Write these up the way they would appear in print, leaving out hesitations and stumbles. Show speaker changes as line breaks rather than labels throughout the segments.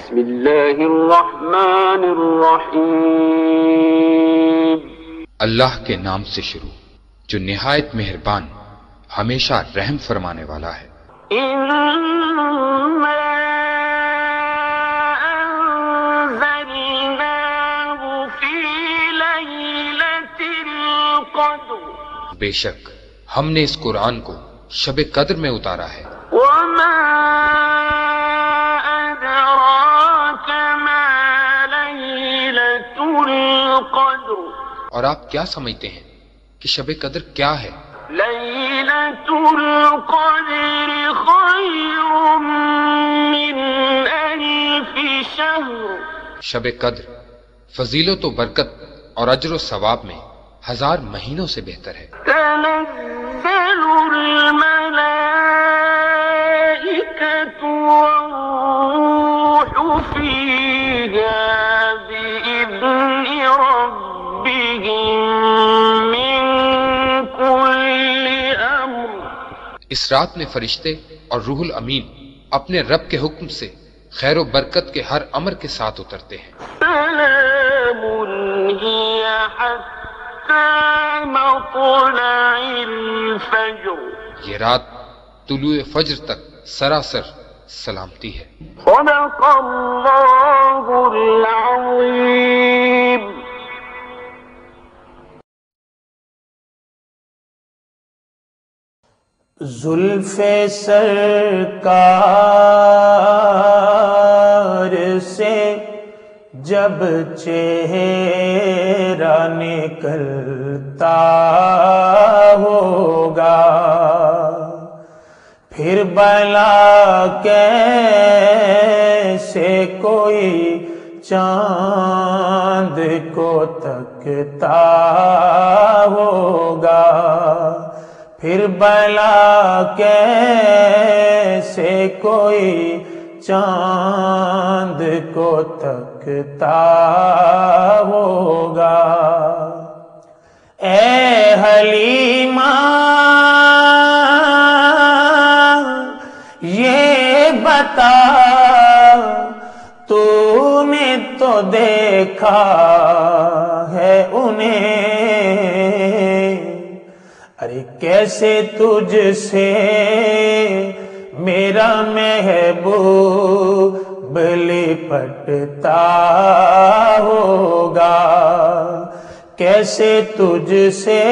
بسم اللہ الرحمن الرحیم
اللہ کے نام سے شروع جو نہایت مہربان ہمیشہ رحم فرمانے والا ہے۔
اِنَّا أَنزَلْنَاهُ فِي لَيْلَةِ الْقَدْرِ
بے شک ہم نے اس قرآن کو شب قدر میں اتارا ہے۔
وَمَا أَدْرَاكَ مَا لَيْلَةُ الْقَدْرِ
اور آپ کیا سمجھتے ہیں کہ شب قدر کیا ہے؟
لَيْلَةُ الْقَدْرِ خَيْرٌ مِّنْ أَلْفِ شَهْرٍ
شب قدر فضیلت و برکت اور اجر و ثواب میں 1000 مہینوں سے بہتر ہے۔
تنزل الملائكة والروح فيها بإذن ربهم من كل أمر
اس رات میں فرشتے اور روح الامین اپنے رب کے حکم سے خیر و برکت کے ہر امر کے ساتھ اترتے ہیں۔
سلام هي حتى مطلع الفجر
یہ رات طلوع فجر تک سراسر سلامتی ہے۔
صدق اللہ العظیم۔
زلف سرکار سے جب چہرہ نکلتا ہوگا پھر بلا کیسے کوئی چاند کو تکتا ہوگا پھر بلا کیسے کوئی چاند کو تکتا ہوگا۔ اے حلیمہ یہ بتا تو نے تو دیکھا ہے انہیں، ارے کیسے تجھ سے میرا محبوب لپٹتا ہوگا، کیسے تجھ سے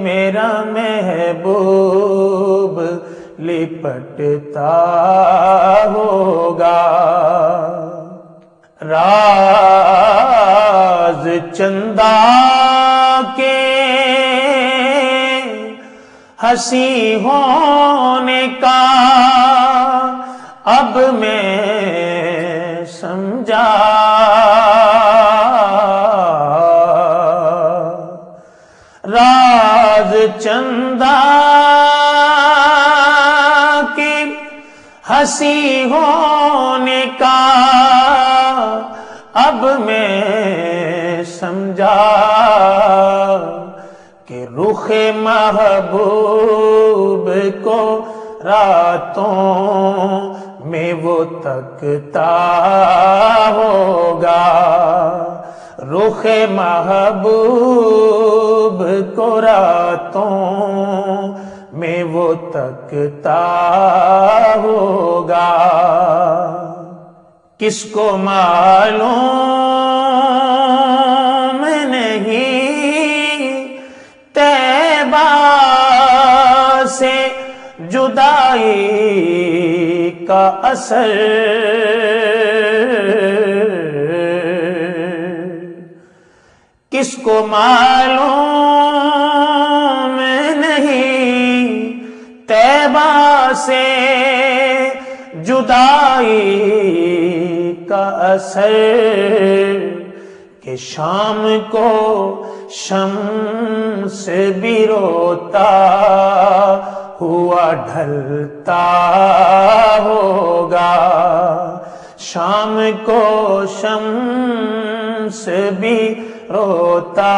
میرا محبوب لپٹتا ہوگا۔ راز چندہ کے ہنسی ہونے کا اب میں سمجھا، راز چندہ کی ہنسی ہونے کا اب میں سمجھا کہ رخ محبوب کو راتوں میں وہ تکتا ہوگا، رخ محبوب کو راتوں میں وہ تکتا ہوگا۔ کس کو معلوم نہیں طیبہ سے جدائی کا اثر، کس کو معلوم نہیں طیبہ سے جدائی کا اثر، کہ شام کو شمس بھی روتا ہوا ڈھلتا ہوگا، شام کو شمس بھی روتا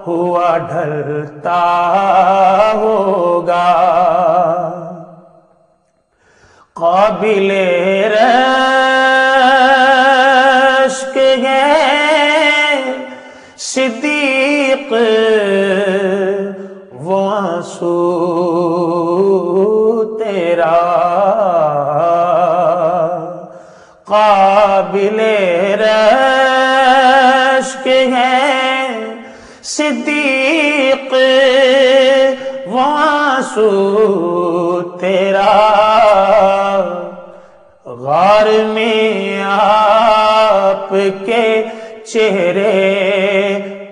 ہوا ڈھلتا ہوگا۔ خواب قابل رشک ہے صدیق وہ آنسو تیرا، قابل رشک ہے صدیق وہ آنسو تیرا، غار میں آپ کے چہرے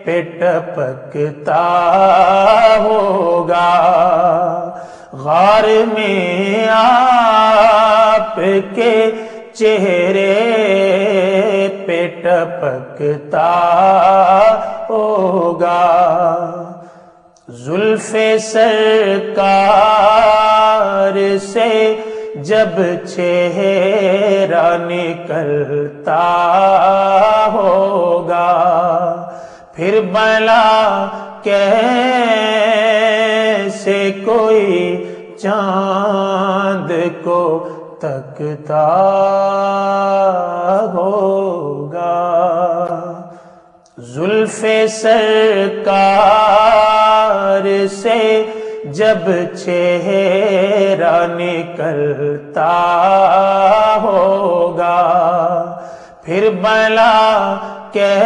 پہ ٹپکتا ہوگا، غار میں آپ کے چہرے پہ ٹپکتا ہوگا، زلف سرکار سے جب چہرہ نکلتا ہوگا، پھر بھلا کیسے کوئی چاند کو تکتا ہوگا، زلف سرکار سے جب چہرہ نکلتا ہوگا، پھر بھلا کیسے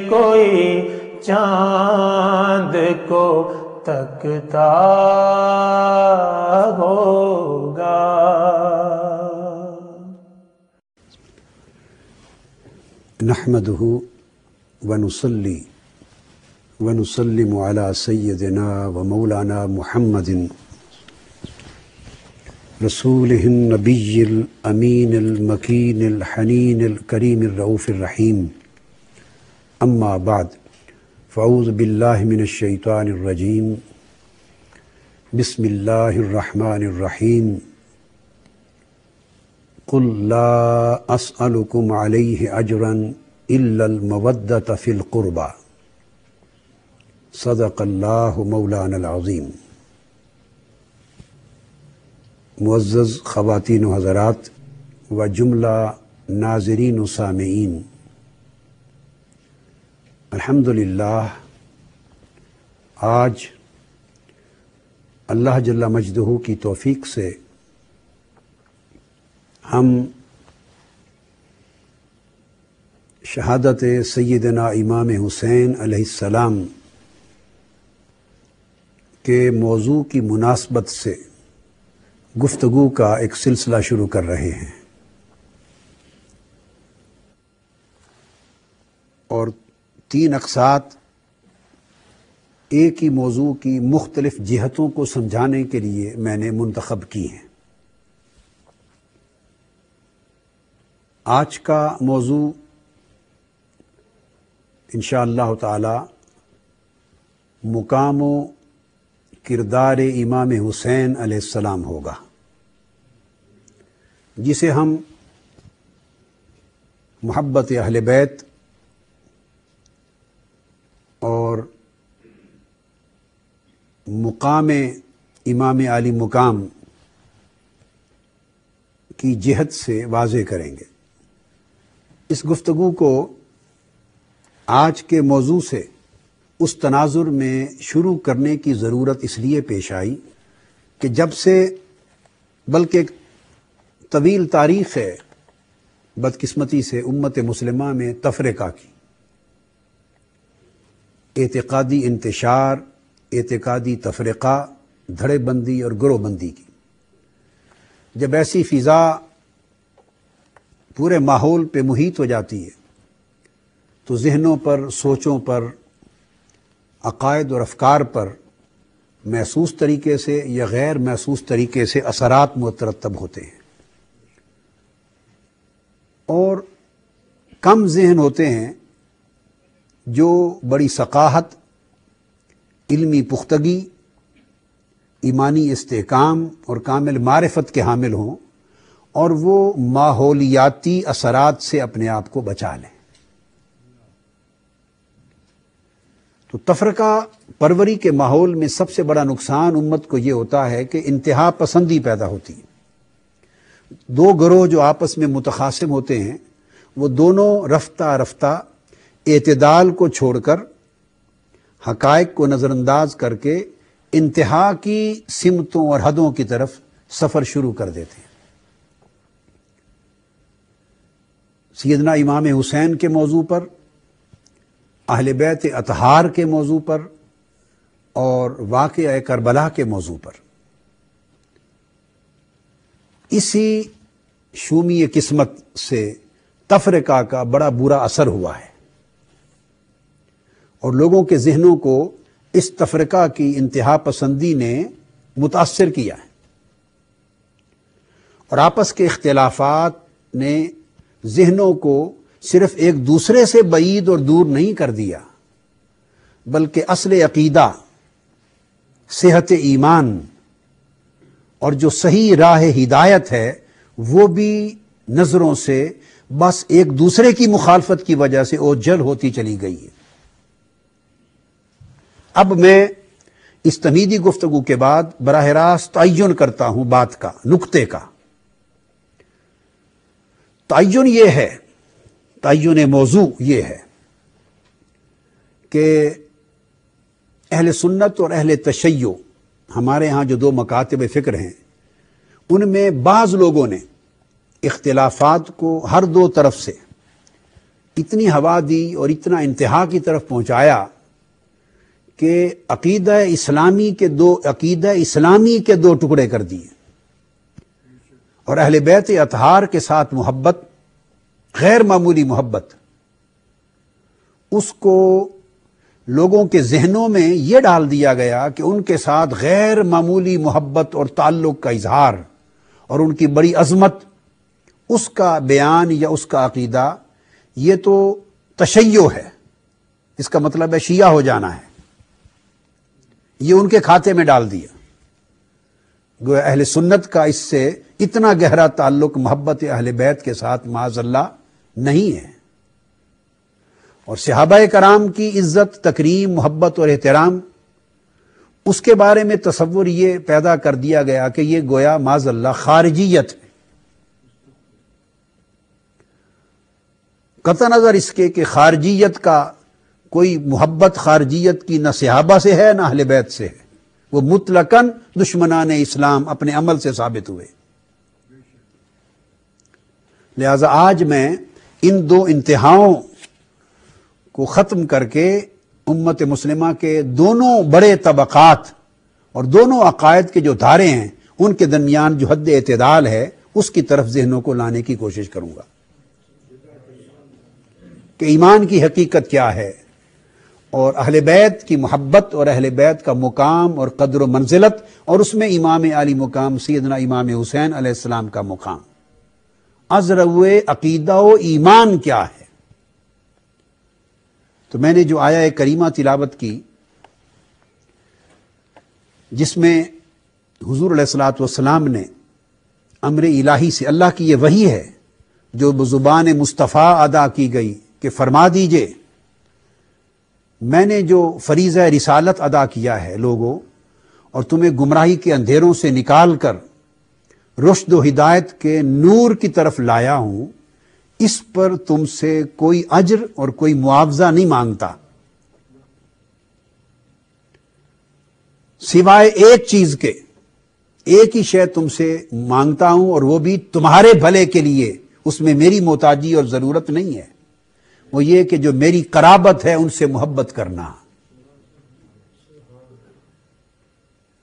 کوئی چاند کو تکتا ہوگا۔
نحمده ونصلي ونسلم على سيدنا ومولانا محمد رسوله النبي الأمين المكين الحنين الكريم الرؤوف الرحيم، أما بعد، فأعوذ بالله من الشيطان الرجيم، بسم الله الرحمن الرحيم، قل لا أسألكم عليه أجرا إلا المودة في القربى، صدق اللہ مولانا العظیم۔ معزز خواتین و حضرات و جملہ ناظرین و سامعین، الحمدللہ آج اللہ جل مجدہ کی توفیق سے ہم شہادت سیدنا امام حسین علیہ السلام کے موضوع کی مناسبت سے گفتگو کا ایک سلسلہ شروع کر رہے ہیں، اور 3 اقساط ایک ہی موضوع کی مختلف جہتوں کو سمجھانے کے لیے میں نے منتخب کی ہیں۔ آج کا موضوع انشاءاللہ تعالی مقام و کردار امام حسین علیہ السلام ہوگا، جسے ہم محبت اہل بیت اور مقام امام علی مقام کی جہت سے واضح کریں گے۔ اس گفتگو کو آج کے موضوع سے اس تناظر میں شروع کرنے کی ضرورت اس لیے پیش آئی کہ جب سے، بلکہ ایک طویل تاریخ ہے بدقسمتی سے امت مسلمہ میں تفرقہ کی، اعتقادی انتشار، اعتقادی تفرقہ، دھڑے بندی اور گروہ بندی کی۔ جب ایسی فضا پورے ماحول پہ محیط ہو جاتی ہے تو ذہنوں پر، سوچوں پر، عقائد اور افکار پر محسوس طریقے سے یا غیر محسوس طریقے سے اثرات مترتب ہوتے ہیں، اور کم ذہن ہوتے ہیں جو بڑی ثقافت، علمی پختگی، ایمانی استحکام اور کامل معرفت کے حامل ہوں، اور وہ ماحولیاتی اثرات سے اپنے آپ کو بچا لیں۔ تو تفرقہ پروری کے ماحول میں سب سے بڑا نقصان امت کو یہ ہوتا ہے کہ انتہا پسندی پیدا ہوتی ہے. دو گروہ جو آپس میں متخاصم ہوتے ہیں وہ دونوں رفتہ رفتہ اعتدال کو چھوڑ کر حقائق کو نظر انداز کر کے انتہا کی سمتوں اور حدوں کی طرف سفر شروع کر دیتے ہیں. سیدنا امام حسین کے موضوع پر، اہل بیت اطہار کے موضوع پر اور واقعہ کربلا کے موضوع پر اسی شومی قسمت سے تفرقہ کا بڑا برا اثر ہوا ہے اور لوگوں کے ذہنوں کو اس تفرقہ کی انتہا پسندی نے متاثر کیا ہے اور آپس کے اختلافات نے ذہنوں کو صرف ایک دوسرے سے بعید اور دور نہیں کر دیا بلکہ اصل عقیدہ، صحت ایمان اور جو صحیح راہ ہدایت ہے وہ بھی نظروں سے بس ایک دوسرے کی مخالفت کی وجہ سے اوجھل ہوتی چلی گئی ہے. اب میں اس تمہیدی گفتگو کے بعد براہ راست تعین کرتا ہوں بات کا، نقطے کا. تعین یہ ہے، تعین موضوع یہ ہے کہ اہل سنت اور اہل تشیع، ہمارے ہاں جو دو مکاتب فکر ہیں، ان میں بعض لوگوں نے اختلافات کو ہر دو طرف سے اتنی ہوا دی اور اتنا انتہا کی طرف پہنچایا کہ عقیدہ اسلامی کے دو ٹکڑے کر دیے اور اہل بیت اطہار کے ساتھ محبت، غیر معمولی محبت، اس کو لوگوں کے ذہنوں میں یہ ڈال دیا گیا کہ ان کے ساتھ غیر معمولی محبت اور تعلق کا اظہار اور ان کی بڑی عظمت، اس کا بیان یا اس کا عقیدہ یہ تو تشیع ہے، اس کا مطلب ہے شیعہ ہو جانا ہے. یہ ان کے کھاتے میں ڈال دیا. گویا اہل سنت کا اس سے اتنا گہرا تعلق محبت اہل بیت کے ساتھ معاذ اللہ نہیں ہے. اور صحابہ کرام کی عزت، تکریم، محبت اور احترام، اس کے بارے میں تصور یہ پیدا کر دیا گیا کہ یہ گویا معاذ اللہ خارجیت ہے. قطع نظر اس کے کہ خارجیت کا کوئی محبت خارجیت کی نہ صحابہ سے ہے نہ اہل بیت سے ہے، وہ مطلقاً دشمنان اسلام اپنے عمل سے ثابت ہوئے. لہذا آج میں ان دو انتہاؤں کو ختم کر کے امت مسلمہ کے دونوں بڑے طبقات اور دونوں عقائد کے جو دھارے ہیں ان کے درمیان جو حد اعتدال ہے اس کی طرف ذہنوں کو لانے کی کوشش کروں گا کہ ایمان کی حقیقت کیا ہے اور اہل بیت کی محبت اور اہل بیت کا مقام اور قدر و منزلت، اور اس میں امام عالی مقام سیدنا امام حسین علیہ السلام کا مقام، ازرو عقیدہ و ایمان کیا ہے. تو میں نے جو آیہ کریمہ تلاوت کی جس میں حضور علیہ الصلوۃ والسلام نے امر الہی سے، اللہ کی یہ وحی ہے جو بزبان مصطفیٰ ادا کی گئی کہ فرما دیجئے میں نے جو فریضہ رسالت ادا کیا ہے لوگوں، اور تمہیں گمراہی کے اندھیروں سے نکال کر رشد و ہدایت کے نور کی طرف لایا ہوں، اس پر تم سے کوئی اجر اور کوئی معاوضہ نہیں مانگتا سوائے ایک چیز کے. ایک ہی شے تم سے مانگتا ہوں اور وہ بھی تمہارے بھلے کے لیے، اس میں میری محتاجی اور ضرورت نہیں ہے. وہ یہ کہ جو میری قرابت ہے ان سے محبت کرنا،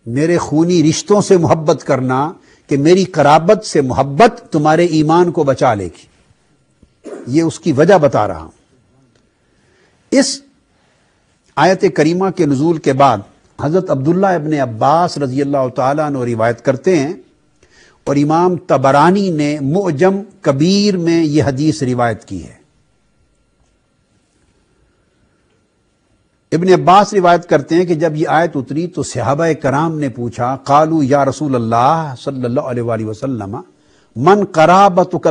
میرے خونی رشتوں سے محبت کرنا، کہ میری قرابت سے محبت تمہارے ایمان کو بچا لے گی. یہ اس کی وجہ بتا رہا ہوں. اس آیت کریمہ کے نزول کے بعد حضرت عبداللہ ابن عباس رضی اللہ تعالیٰ عنہ روایت کرتے ہیں، اور امام طبرانی نے معجم کبیر میں یہ حدیث روایت کی ہے. ابن عباس روایت کرتے ہیں کہ جب یہ آیت اتری تو صحابہ کرام نے پوچھا، قالوا یا رسول اللہ صلی اللہ علیہ وآلہ وسلم من قرابتک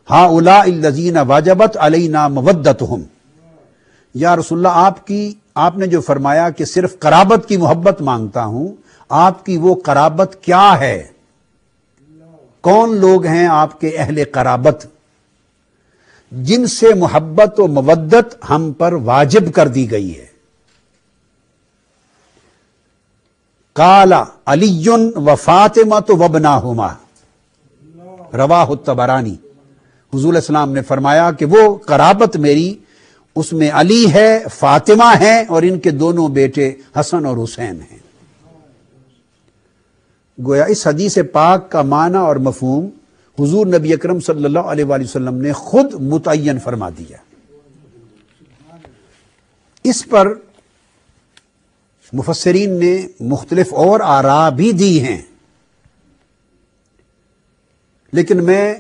ہؤلاء الذین واجبت علینا مودتہم، یا رسول اللہ آپ نے جو فرمایا کہ صرف قرابت کی محبت مانگتا ہوں، آپ کی وہ قرابت کیا ہے؟ کون لوگ ہیں آپ کے اہل قرابت جن سے محبت و مودت ہم پر واجب کر دی گئی ہے؟ قال علی و فاطمہ وابناہما، رواہ الطبرانی۔ حضور السلام نے فرمایا کہ وہ قرابت میری، اس میں علی ہے، فاطمہ ہے، اور ان کے دونوں بیٹے حسن اور حسین ہیں۔ گویا اس حدیث پاک کا معنی اور مفہوم حضور نبی اکرم صلی اللہ علیہ وآلہ وسلم نے خود متعین فرما دیا۔ اس پر مفسرین نے مختلف اور آراء بھی دی ہیں، لیکن میں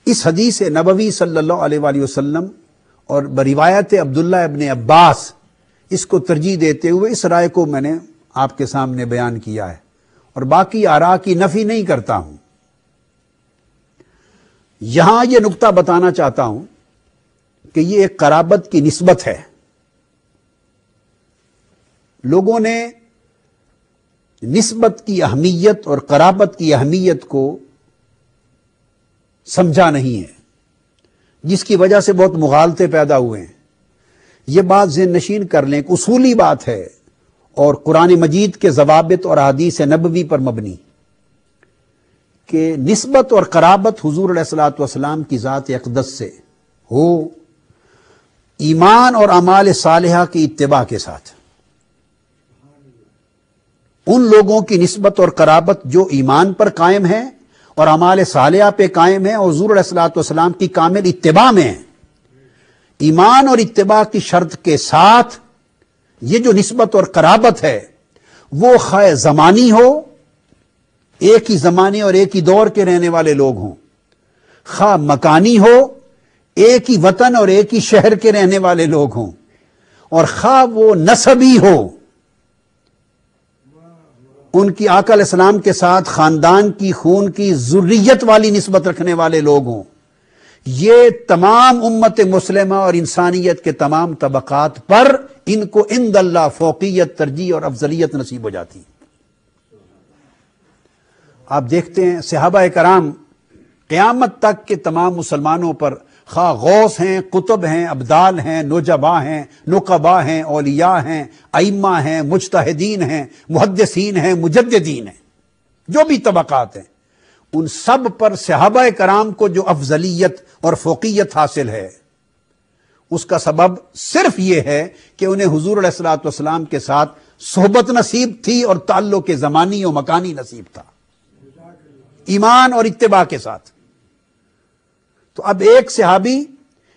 اس حدیث نبوی صلی اللہ علیہ وآلہ وسلم اور بروایت عبداللہ ابن عباس اس کو ترجیح دیتے ہوئے اس رائے کو میں نے آپ کے سامنے بیان کیا ہے، اور باقی آراء کی نفی نہیں کرتا ہوں۔ یہاں یہ نقطہ بتانا چاہتا ہوں کہ یہ ایک قرابت کی نسبت ہے۔ لوگوں نے نسبت کی اہمیت اور قرابت کی اہمیت کو سمجھا نہیں ہے، جس کی وجہ سے بہت مغالطے پیدا ہوئے ہیں۔ یہ بات ذہن نشین کر لیں کہ اصولی بات ہے اور قرآن مجید کے ضوابط اور احادیث نبوی پر مبنی کہ نسبت اور قرابت حضور علیہ الصلوۃ والسلام کی ذات اقدس سے ہو ایمان اور اعمال صالحہ کی اتباع کے ساتھ۔ ان لوگوں کی نسبت اور قرابت جو ایمان پر قائم ہے اور اعمال صالحہ پہ قائم ہے اور حضور علیہ الصلوۃ والسلام کی کامل اتباع میں ہے۔ ایمان اور اتباع کی شرط کے ساتھ یہ جو نسبت اور قرابت ہے وہ خواہ زمانی ہو، ایک ہی زمانے اور ایک ہی دور کے رہنے والے لوگ ہوں، خواہ مکانی ہو، ایک ہی وطن اور ایک ہی شہر کے رہنے والے لوگ ہوں، اور خواہ وہ نسبی ہو، ان کی آقا علیہ السلام کے ساتھ خاندان کی، خون کی، ذریت والی نسبت رکھنے والے لوگ ہوں۔ یہ تمام امت مسلمہ اور انسانیت کے تمام طبقات پر ان کو عند اللہ فوقیت، ترجیح اور افضلیت نصیب ہو جاتی۔ آپ دیکھتے ہیں صحابہ کرام قیامت تک کے تمام مسلمانوں پر، خواہ غوث ہیں، قطب ہیں، ابدال ہیں، نجبا ہیں، نقبا ہیں، اولیاء ہیں، ائمہ ہیں، مجتہدین ہیں، محدثین ہیں، مجددین ہیں، جو بھی طبقات ہیں، ان سب پر صحابہ کرام کو جو افضلیت اور فوقیت حاصل ہے اس کا سبب صرف یہ ہے کہ انہیں حضور علیہ الصلوۃ والسلام کے ساتھ صحبت نصیب تھی اور تعلق زمانی و مکانی نصیب تھا، ایمان اور اتباع کے ساتھ۔ تو اب ایک صحابی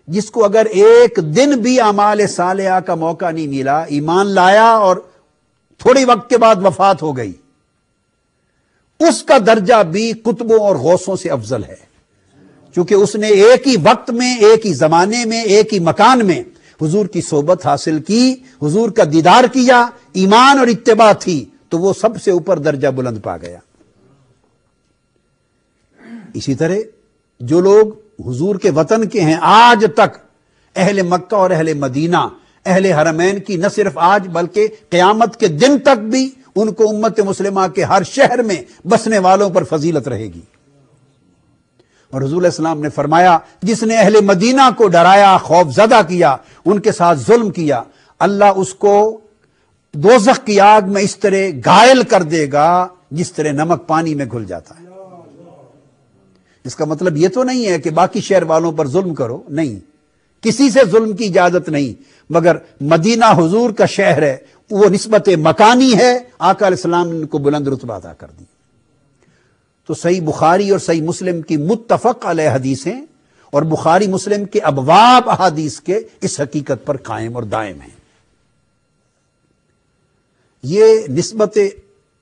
جس کو اگر ایک دن بھی اعمال صالحہ کا موقع نہیں ملا، ایمان لایا اور تھوڑی وقت کے بعد وفات ہو گئی، اس کا درجہ بھی قطبوں اور غوثوں سے افضل ہے، چونکہ اس نے ایک ہی وقت میں، ایک ہی زمانے میں، ایک ہی مکان میں حضور کی صحبت حاصل کی، حضور کا دیدار کیا، ایمان اور اتباع تھی، تو وہ سب سے اوپر درجہ بلند پا گیا۔ اسی طرح جو لوگ حضور کے وطن کے ہیں آج تک، اہل مکہ اور اہل مدینہ، اہل حرمین کی نہ صرف آج بلکہ قیامت کے دن تک بھی ان کو امت مسلمہ کے ہر شہر میں بسنے والوں پر فضیلت رہے گی۔ اور حضور علیہ السلام نے فرمایا جس نے اہل مدینہ کو ڈرایا، خوف زدہ کیا، ان کے ساتھ ظلم کیا، اللہ اس کو دوزخ کی آگ میں اس طرح گھائل کر دے گا جس طرح نمک پانی میں گھل جاتا ہے۔ اس کا مطلب یہ تو نہیں ہے کہ باقی شہر والوں پر ظلم کرو، نہیں، کسی سے ظلم کی اجازت نہیں، مگر مدینہ حضور کا شہر ہے، وہ نسبت مکانی ہے، آقا علیہ السلام نے ان کو بلند رتبہ عطا کر دی۔ تو صحیح بخاری اور صحیح مسلم کی متفق علیہ حدیثیں اور بخاری مسلم کے ابواب احادیث کے اس حقیقت پر قائم اور دائم ہیں۔ یہ نسبت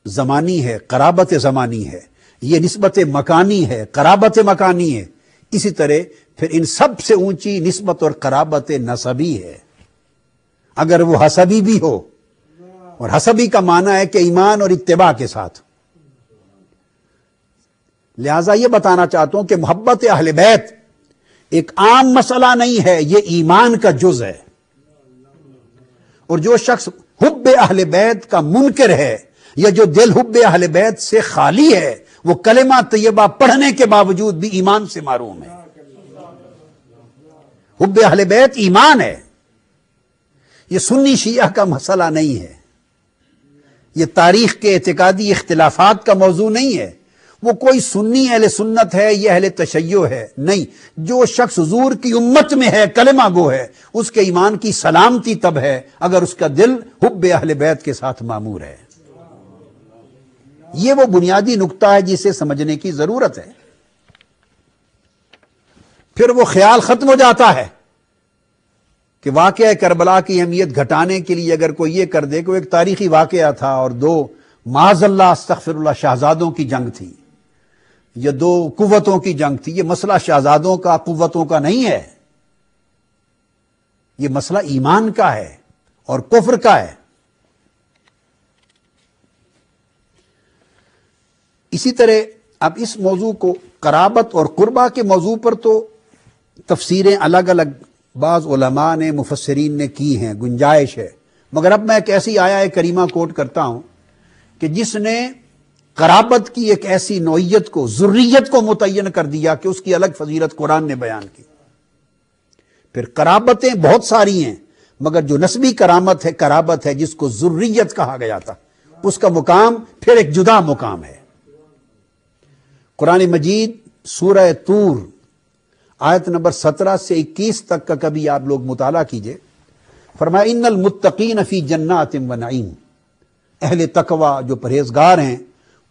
زمانی ہے، قرابت زمانی ہے، یہ نسبت مکانی ہے، قرابت مکانی ہے۔ اسی طرح پھر ان سب سے اونچی نسبت اور قرابت نسبی ہے، اگر وہ حسبی بھی ہو، اور حسبی کا معنی ہے کہ ایمان اور اتباع کے ساتھ۔ لہذا یہ بتانا چاہتا ہوں کہ محبت اہل بیت ایک عام مسئلہ نہیں ہے، یہ ایمان کا جز ہے۔ اور جو شخص حب اہل بیت کا منکر ہے یا جو دل حب اہل بیت سے خالی ہے وہ کلمہ طیبہ پڑھنے کے باوجود بھی ایمان سے محروم ہے۔ حب اہل بیت ایمان ہے، یہ سنی شیعہ کا مسئلہ نہیں ہے، یہ تاریخ کے اعتقادی اختلافات کا موضوع نہیں ہے، وہ کوئی سنی اہل سنت ہے یا اہل تشیع ہے، نہیں، جو شخص حضور کی امت میں ہے کلمہ گو ہے اس کے ایمان کی سلامتی تب ہے اگر اس کا دل حب اہل بیت کے ساتھ معمور ہے۔ یہ وہ بنیادی نقطہ ہے جسے سمجھنے کی ضرورت ہے۔ پھر وہ خیال ختم ہو جاتا ہے کہ واقعہ کربلا کی اہمیت گھٹانے کے لیے اگر کوئی یہ کر دے کہ وہ ایک تاریخی واقعہ تھا اور دو معاذ اللہ استغفر اللہ شہزادوں کی جنگ تھی یا دو قوتوں کی جنگ تھی، یہ مسئلہ شہزادوں کا قوتوں کا نہیں ہے، یہ مسئلہ ایمان کا ہے اور کفر کا ہے۔ اسی طرح اب اس موضوع کو قرابت اور قربہ کے موضوع پر تو تفسیریں الگ الگ بعض علماء نے مفسرین نے کی ہیں، گنجائش ہے، مگر اب میں ایک ایسی آیہ کریمہ کوٹ کرتا ہوں کہ جس نے قرابت کی ایک ایسی نوعیت کو، ذریت کو متعین کر دیا کہ اس کی الگ فضیلت قرآن نے بیان کی۔ پھر قرابتیں بہت ساری ہیں مگر جو نسبی قرابت ہے جس کو ذریت کہا گیا تھا اس کا مقام پھر ایک جدا مقام ہے۔ قرآن مجید سورہ طور آیت نمبر 17 سے 21 تک کا کبھی آپ لوگ مطالعہ کیجئے، فرمایا ان المتقین فی جنات و نعیم، اہل تقوی جو پرہیزگار ہیں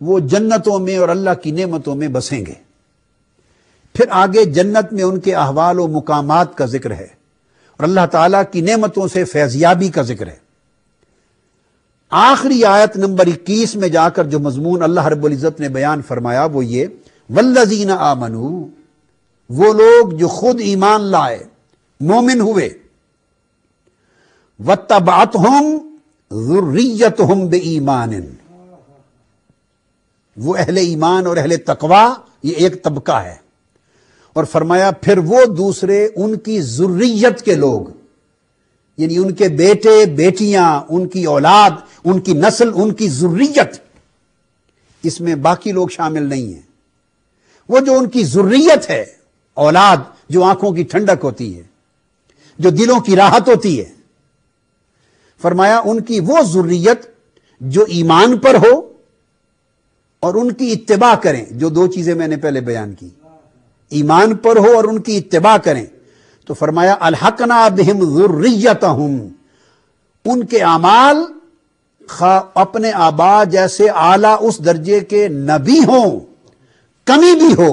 وہ جنتوں میں اور اللہ کی نعمتوں میں بسیں گے۔ پھر آگے جنت میں ان کے احوال و مقامات کا ذکر ہے اور اللہ تعالیٰ کی نعمتوں سے فیضیابی کا ذکر ہے۔ آخری آیت نمبر 21 میں جا کر جو مضمون اللہ رب العزت نے بیان فرمایا وہ یہ والذین آمنوا، وہ لوگ جو خود ایمان لائے، مومن ہوئے، واتبعتہم ذریتہم بایمان، وہ اہل ایمان اور اہل تقوی یہ ایک طبقہ ہے، اور فرمایا پھر وہ دوسرے ان کی ذریت کے لوگ، یعنی ان کے بیٹے بیٹیاں، ان کی اولاد، ان کی نسل، ان کی ذریت، اس میں باقی لوگ شامل نہیں ہیں، وہ جو ان کی ذریت ہے، اولاد جو آنکھوں کی ٹھنڈک ہوتی ہے، جو دلوں کی راحت ہوتی ہے، فرمایا ان کی وہ ذریت جو ایمان پر ہو اور ان کی اتباع کریں، جو دو چیزیں میں نے پہلے بیان کی، ایمان پر ہو اور ان کی اتباع کریں، تو فرمایا الحقنا بہم ذریتہم، ان کے اعمال خواہ اپنے آبا جیسے اعلیٰ اس درجے کے نبی ہوں، کمی بھی ہو،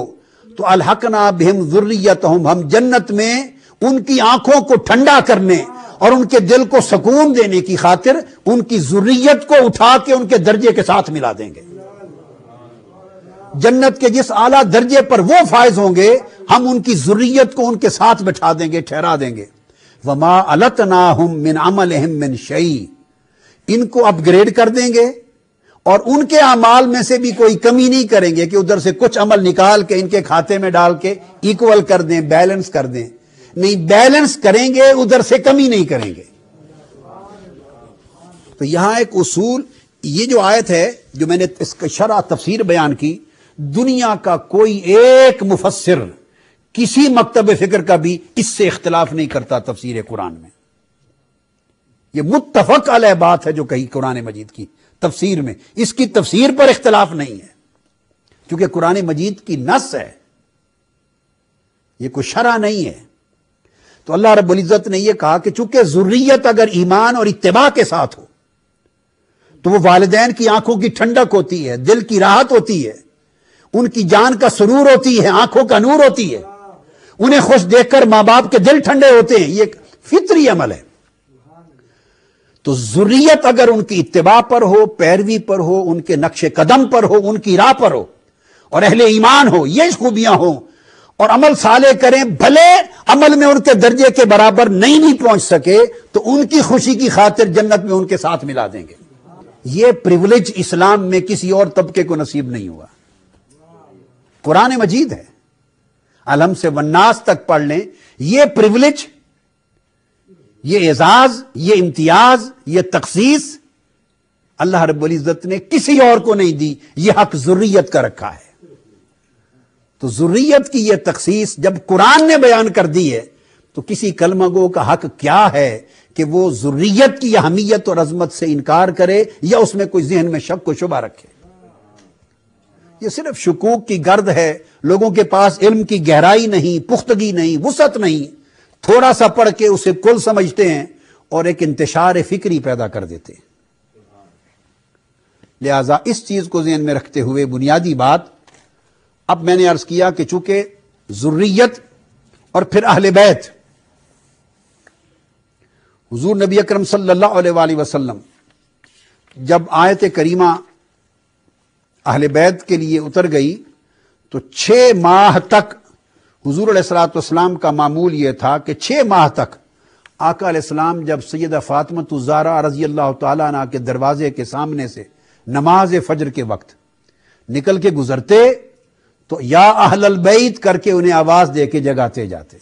تو الحقنا بہم ذریتہم، ہم جنت میں ان کی آنکھوں کو ٹھنڈا کرنے اور ان کے دل کو سکون دینے کی خاطر ان کی ذریت کو اٹھا کے ان کے درجے کے ساتھ ملا دیں گے۔ جنت کے جس اعلیٰ درجے پر وہ فائز ہوں گے ہم ان کی ذریت کو ان کے ساتھ بٹھا دیں گے، ٹھہرا دیں گے۔ وما التناہم من عملہم من شیء، ان کو اپ گریڈ کر دیں گے اور ان کے اعمال میں سے بھی کوئی کمی نہیں کریں گے کہ ادھر سے کچھ عمل نکال کے ان کے کھاتے میں ڈال کے ایکول کر دیں، بیلنس کر دیں، نہیں، بیلنس کریں گے، ادھر سے کمی نہیں کریں گے۔ تو یہاں ایک اصول، یہ جو آیت ہے جو میں نے اس کا شرح تفسیر بیان کی، دنیا کا کوئی ایک مفسر کسی مکتب فکر کا بھی اس سے اختلاف نہیں کرتا تفسیر قرآن میں۔ یہ متفق علیہ بات ہے جو کہی قرآن مجید کی تفسیر میں، اس کی تفسیر پر اختلاف نہیں ہے کیونکہ قرآن مجید کی نص ہے، یہ کوئی شرح نہیں ہے۔ تو اللہ رب العزت نے یہ کہا کہ چونکہ ذریت اگر ایمان اور اتباع کے ساتھ ہو تو وہ والدین کی آنکھوں کی ٹھنڈک ہوتی ہے، دل کی راحت ہوتی ہے، ان کی جان کا سرور ہوتی ہے، آنکھوں کا نور ہوتی ہے، انہیں خوش دیکھ کر ماں باپ کے دل ٹھنڈے ہوتے ہیں، یہ ایک فطری عمل ہے۔ تو ذریت اگر ان کی اتباع پر ہو، پیروی پر ہو، ان کے نقش قدم پر ہو، ان کی راہ پر ہو اور اہل ایمان ہو، یہ خوبیاں ہوں اور عمل صالح کریں، بھلے عمل میں ان کے درجے کے برابر نہیں بھی پہنچ سکے تو ان کی خوشی کی خاطر جنت میں ان کے ساتھ ملا دیں گے۔ یہ پریولیج اسلام میں کسی اور طبقے کو نصیب نہیں ہوا، قرآن مجید ہے، الحم سے والناس تک پڑھ لیں، یہ پریولیج، یہ اعزاز، یہ امتیاز، یہ تخصیص اللہ رب العزت نے کسی اور کو نہیں دی، یہ حق ذریت کا رکھا ہے۔ تو ذریت کی یہ تخصیص جب قرآن نے بیان کر دی ہے تو کسی کلمہ گو کا حق کیا ہے کہ وہ ذریت کی اہمیت اور عظمت سے انکار کرے یا اس میں کوئی ذہن میں شک و شبہ رکھے۔ یہ صرف شکوک کی گرد ہے، لوگوں کے پاس علم کی گہرائی نہیں، پختگی نہیں، وسعت نہیں، تھوڑا سا پڑھ کے اسے کل سمجھتے ہیں اور ایک انتشار فکری پیدا کر دیتے ہیں۔ لہذا اس چیز کو ذہن میں رکھتے ہوئے بنیادی بات اب میں نے عرض کیا کہ چونکہ ذریت اور پھر اہل بیت، حضور نبی اکرم صلی اللہ علیہ وآلہ وسلم جب آیت کریمہ اہل بیت کے لیے اتر گئی تو 6 ماہ تک حضور علیہ الصلوۃ والسلام کا معمول یہ تھا کہ 6 ماہ تک آقا علیہ السلام جب سیدہ فاطمہ الزہرا رضی اللہ تعالیٰ عنہ کے دروازے کے سامنے سے نماز فجر کے وقت نکل کے گزرتے تو یا اہل البیت کر کے انہیں آواز دے کے جگاتے جاتے۔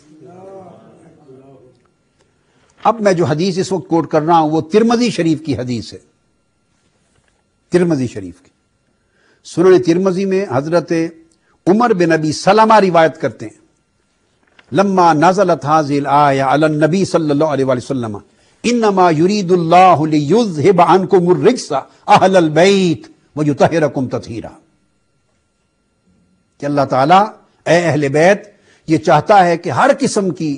اب میں جو حدیث اس وقت کوٹ کر رہا ہوں وہ ترمذی شریف کی حدیث ہے، ترمذی شریف کی۔ سنن ترمذی میں حضرت عمر بن ابی سلمہ روایت کرتے ہیں، لما نزلت هذه الآية على النبي صلی اللہ علیہ وآلہ وسلم انما يريد الله ليذهب عنكم الرجس اهل البيت ويطهركم تطهيرا، کہ اللہ تعالیٰ اے اہل بیت یہ چاہتا ہے کہ ہر قسم کی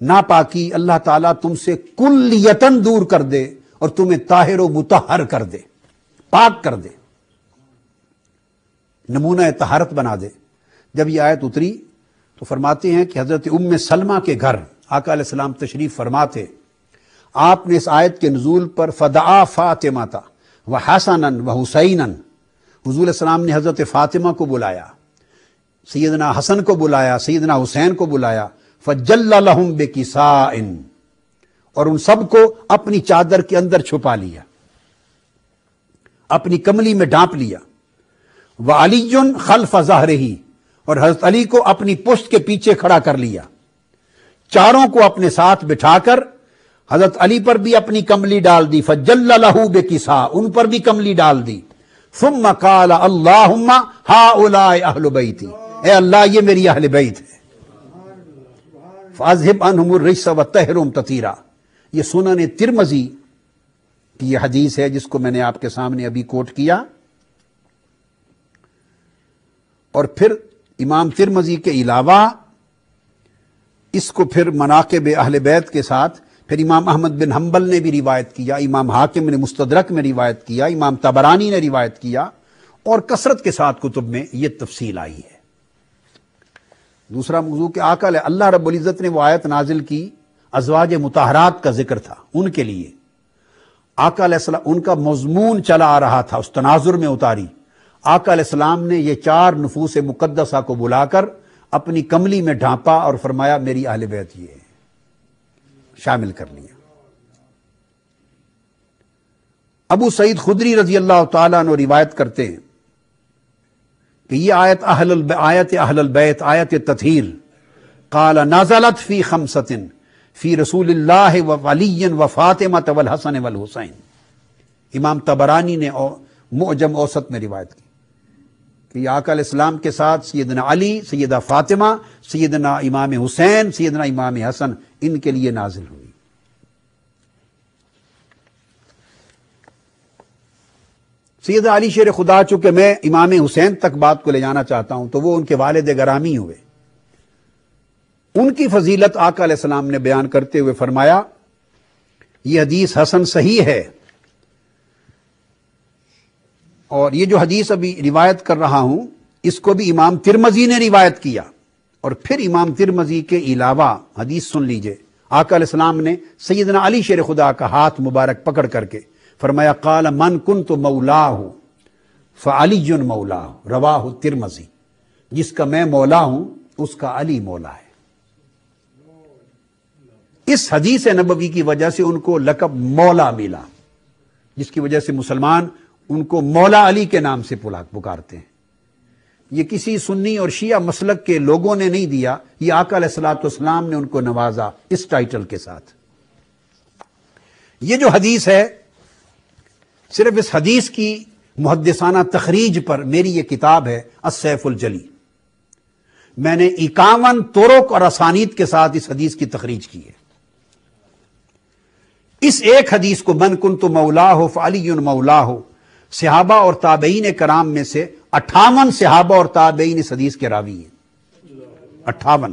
ناپاکی اللہ تعالیٰ تم سے کلیتاً دور کر دے اور تمہیں طاہر و مطہر کر دے، پاک کر دے، نمونہ طہارت بنا دے۔ جب یہ آیت اتری تو فرماتے ہیں کہ حضرت ام سلمہ کے گھر آقا علیہ السلام تشریف فرما تھے، آپ نے اس آیت کے نزول پر فدعا فاطمہ و حسنن و حسینن، حضور علیہ السلام نے حضرت فاطمہ کو بلایا، سیدنا حسن کو بلایا، سیدنا حسین کو بلایا، فجل لہم بکساء، اور ان سب کو اپنی چادر کے اندر چھپا لیا، اپنی کملی میں ڈانپ لیا، وعلی خلف ظہرہ، اور حضرت علی کو اپنی پشت کے پیچھے کھڑا کر لیا، چاروں کو اپنے ساتھ بٹھا کر حضرت علی پر بھی اپنی کملی ڈال دی، فجل لہ بکساء، ان پر بھی کملی ڈال دی، ثم قال اللہم ہؤلاء اہل بیتی، اے اللہ یہ میری اہل بیت ہے، فاذہب عنہم الرجس وطہرہم تطہیرا۔ یہ سنن ترمذی کی یہ حدیث ہے جس کو میں نے آپ کے سامنے ابھی کوٹ کیا۔ اور پھر امام ترمذی کے علاوہ اس کو پھر مناقب اہل بیت کے ساتھ پھر امام احمد بن حنبل نے بھی روایت کیا، امام حاکم نے مستدرک میں روایت کیا، امام طبرانی نے روایت کیا، اور کثرت کے ساتھ کتب میں یہ تفصیل آئی ہے۔ دوسرا موضوع کہ آقا اللہ رب العزت نے وہ آیت نازل کی، ازواج مطہرات کا ذکر تھا ان کے لیے، آقا علیہ السلام ان کا مضمون چلا آ رہا تھا، اس تناظر میں اتاری، آقا علیہ السلام نے یہ 4 نفوس مقدسہ کو بلا کر اپنی کملی میں ڈھانپا اور فرمایا میری اہل بیت یہ ہے، شامل کر لیا۔ ابو سعید خدری رضی اللہ تعالیٰ عنہ روایت کرتے ہیں کہ یہ آیت اہل البیت، آیت تطہیر، قال نزلت فی 5 فی رسول اللہ وعلی وفاطمہ والحسن والحسین۔ امام طبرانی نے معجم اوسط میں روایت کی کہ یہ آقا علیہ السلام کے ساتھ سیدنا علی، سیدہ فاطمہ، سیدنا امام حسین، سیدنا امام حسن، ان کے لیے نازل ہوئی۔ سیدہ علی شیر خدا، چونکہ میں امام حسین تک بات کو لے جانا چاہتا ہوں تو وہ ان کے والد گرامی ہوئے، ان کی فضیلت آقا علیہ السلام نے بیان کرتے ہوئے فرمایا یہ حدیث حسن صحیح ہے، اور یہ جو حدیث ابھی روایت کر رہا ہوں اس کو بھی امام ترمذی نے روایت کیا، اور پھر امام ترمذی کے علاوہ حدیث سن لیجئے، آقا علیہ السلام نے سیدنا علی شیر خدا کا ہاتھ مبارک پکڑ کر کے فرمایا قال من کنت مولاہ فعلی مولاہ، رواہ ترمذی، جس کا میں مولا ہوں اس کا علی مولا ہے۔ اس حدیث نبوی کی وجہ سے ان کو لقب مولا ملا، جس کی وجہ سے مسلمان ان کو مولا علی کے نام سے پکارتے ہیں۔ یہ کسی سنی اور شیعہ مسلک کے لوگوں نے نہیں دیا، یہ آقا علیہ الصلوۃ والسلام نے ان کو نوازا اس ٹائٹل کے ساتھ۔ یہ جو حدیث ہے، صرف اس حدیث کی محدثانہ تخریج پر میری یہ کتاب ہے السیف الجلی، میں نے 51 طرق اور اسانید کے ساتھ اس حدیث کی تخریج کی ہے۔ اس ایک حدیث کو من کنت مولاہ فعلی مولاہ، صحابہ اور تابعین کرام میں سے 58 صحابہ اور تابعین اس حدیث کے راوی ہیں، 58۔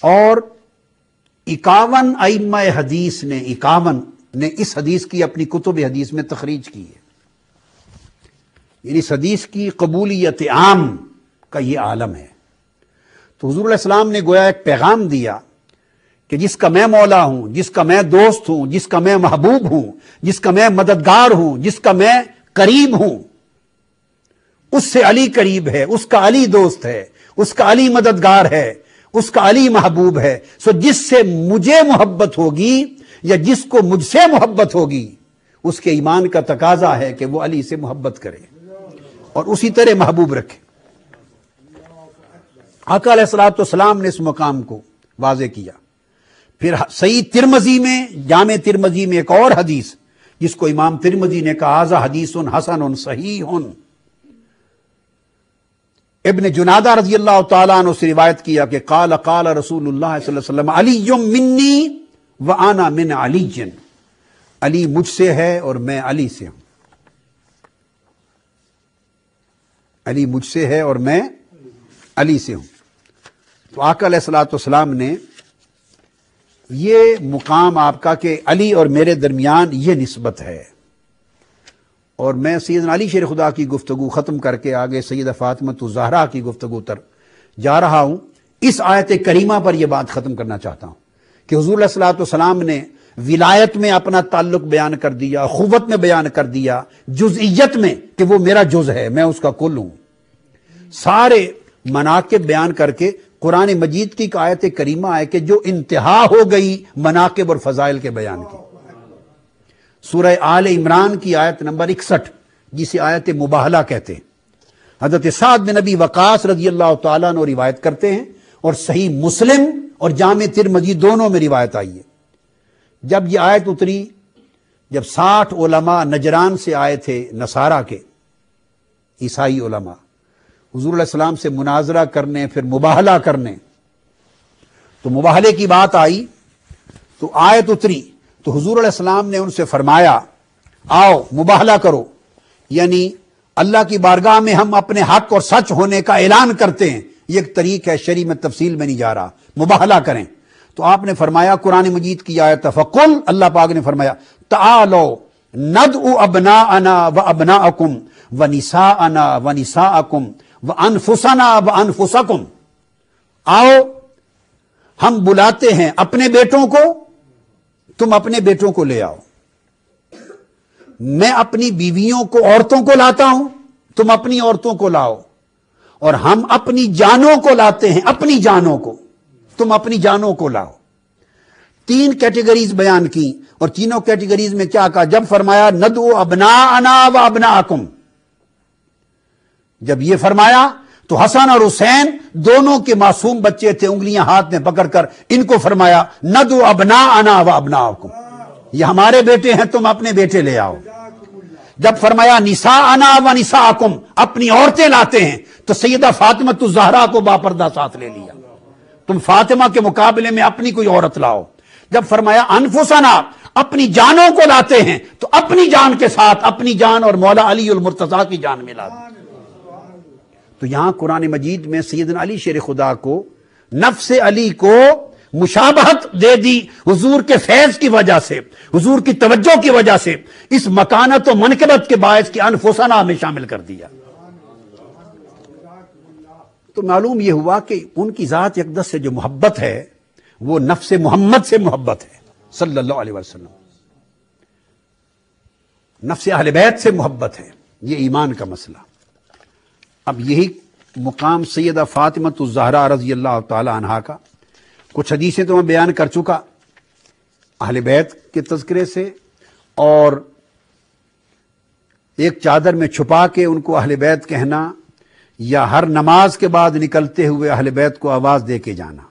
اور 51 ائمہ حدیث نے 51 نے اس حدیث کی اپنی کتب حدیث میں تخریج کی ہے، یعنی اس حدیث کی قبولیت عام کا یہ عالم ہے۔ تو حضور علیہ السلام نے گویا ایک پیغام دیا کہ جس کا میں مولا ہوں، جس کا میں دوست ہوں، جس کا میں محبوب ہوں، جس کا میں مددگار ہوں، جس کا میں قریب ہوں، اس سے علی قریب ہے، اس کا علی دوست ہے، اس کا علی مددگار ہے، اس کا علی محبوب ہے۔ سو جس سے مجھے محبت ہوگی یا جس کو مجھ سے محبت ہوگی، اس کے ایمان کا تقاضا ہے کہ وہ علی سے محبت کرے اور اسی طرح محبوب رکھے۔ آقا علیہ الصلوۃ والسلام نے اس مقام کو واضح کیا۔ پھر صحیح ترمذی میں، جامع ترمذی میں ایک اور حدیث جس کو امام ترمذی نے کہا ھذا حدیث حسن صحیح، ابن جنادہ رضی اللہ تعالیٰ عنہ سے روایت کیا کہ قال قال رسول اللہ صلی اللہ علیہ وسلم علی منی وانا من علی، علی مجھ سے ہے اور میں علی سے ہوں، علی مجھ سے ہے اور میں علی سے ہوں۔ تو آقا علیہ الصلوۃ والسلام نے یہ مقام آپ کا کہ علی اور میرے درمیان یہ نسبت ہے، اور میں سیدنا علی شیر خدا کی گفتگو ختم کر کے آگے سیدہ فاطمہ الزہرا کی گفتگو تر جا رہا ہوں۔ اس آیت کریمہ پر یہ بات ختم کرنا چاہتا ہوں کہ حضور علیہ الصلوۃ والسلام نے ولایت میں اپنا تعلق بیان کر دیا، اخوت میں بیان کر دیا، جزئیت میں کہ وہ میرا جز ہے، میں اس کا کل ہوں، سارے مناقب بیان کر کے قرآن مجید کی ایک آیت کریمہ ہے کہ جو انتہا ہو گئی مناقب اور فضائل کے بیان کی، سورہ آل عمران کی آیت نمبر 61 جسے آیت مباہلہ کہتے ہیں۔ حضرت سعد بن ابی وقاص رضی اللہ تعالیٰ عنہ روایت کرتے ہیں، اور صحیح مسلم اور جامع ترمذی دونوں میں روایت آئی ہے۔ جب یہ آیت اتری، جب 60 علماء نجران سے آئے تھے، نصارہ کے عیسائی علماء، حضور علیہ السلام سے مناظرہ کرنے، پھر مباہلہ کرنے، تو مباہلے کی بات آئی تو آیت اتری، تو حضور علیہ السلام نے ان سے فرمایا آؤ مباہلہ کرو، یعنی اللہ کی بارگاہ میں ہم اپنے حق اور سچ ہونے کا اعلان کرتے ہیں، یہ ایک طریق ہے، شرع میں تفصیل میں نہیں جا رہا، مباہلہ کریں۔ تو آپ نے فرمایا قرآن مجید کی آیت فقل، اللہ پاک نے فرمایا تعالوا ندعو ابناءنا وابناءکم ونساءنا ونساءکم وانفسنا وانفسکم، آؤ ہم بلاتے ہیں اپنے بیٹوں کو، تم اپنے بیٹوں کو لے آؤ، میں اپنی بیویوں کو، عورتوں کو لاتا ہوں، تم اپنی عورتوں کو لاؤ، اور ہم اپنی جانوں کو لاتے ہیں، اپنی جانوں کو، تم اپنی جانوں کو لاؤ۔ 3 کیٹیگریز بیان کی، اور تینوں کیٹیگریز میں کیا کہا؟ جب فرمایا ندعو ابناءنا و ابناءکم، جب یہ فرمایا تو حسن اور حسین دونوں کے معصوم بچے تھے، انگلیاں ہاتھ میں پکڑ کر ان کو فرمایا ندعو ابناءنا و ابناءکم، یہ ہمارے بیٹے ہیں، تم اپنے بیٹے لے آؤ۔ جب فرمایا نساءنا و نساءکم، اپنی عورتیں لاتے ہیں، تو سیدہ فاطمہ الزہرا کو باپردہ ساتھ لے لیا، تم فاطمہ کے مقابلے میں اپنی کوئی عورت لاؤ۔ جب فرمایا انفسنا، اپنی جانوں کو لاتے ہیں، تو اپنی جان کے ساتھ اپنی جان اور مولا علی المرتضیٰ کی جان ملا دی۔ تو یہاں قرآن مجید میں سیدنا علی شیر خدا کو، نفس علی کو مشابہت دے دی حضور کے فیض کی وجہ سے، حضور کی توجہ کی وجہ سے، اس مکانت و منقبت کے باعث کی انفسنا میں شامل کر دیا۔ تو معلوم یہ ہوا کہ ان کی ذات اقدس سے جو محبت ہے وہ نفس محمد سے محبت ہے صلی اللہ علیہ وسلم، نفس اہل بیت سے محبت ہے، یہ ایمان کا مسئلہ۔ اب یہی مقام سیدہ فاطمہ الزہرا رضی اللہ تعالی عنہا کا، کچھ حدیثیں تو میں بیان کر چکا اہل بیت کے تذکرے سے، اور ایک چادر میں چھپا کے ان کو اہل بیت کہنا، یا ہر نماز کے بعد نکلتے ہوئے اہل بیت کو آواز دے کے جانا،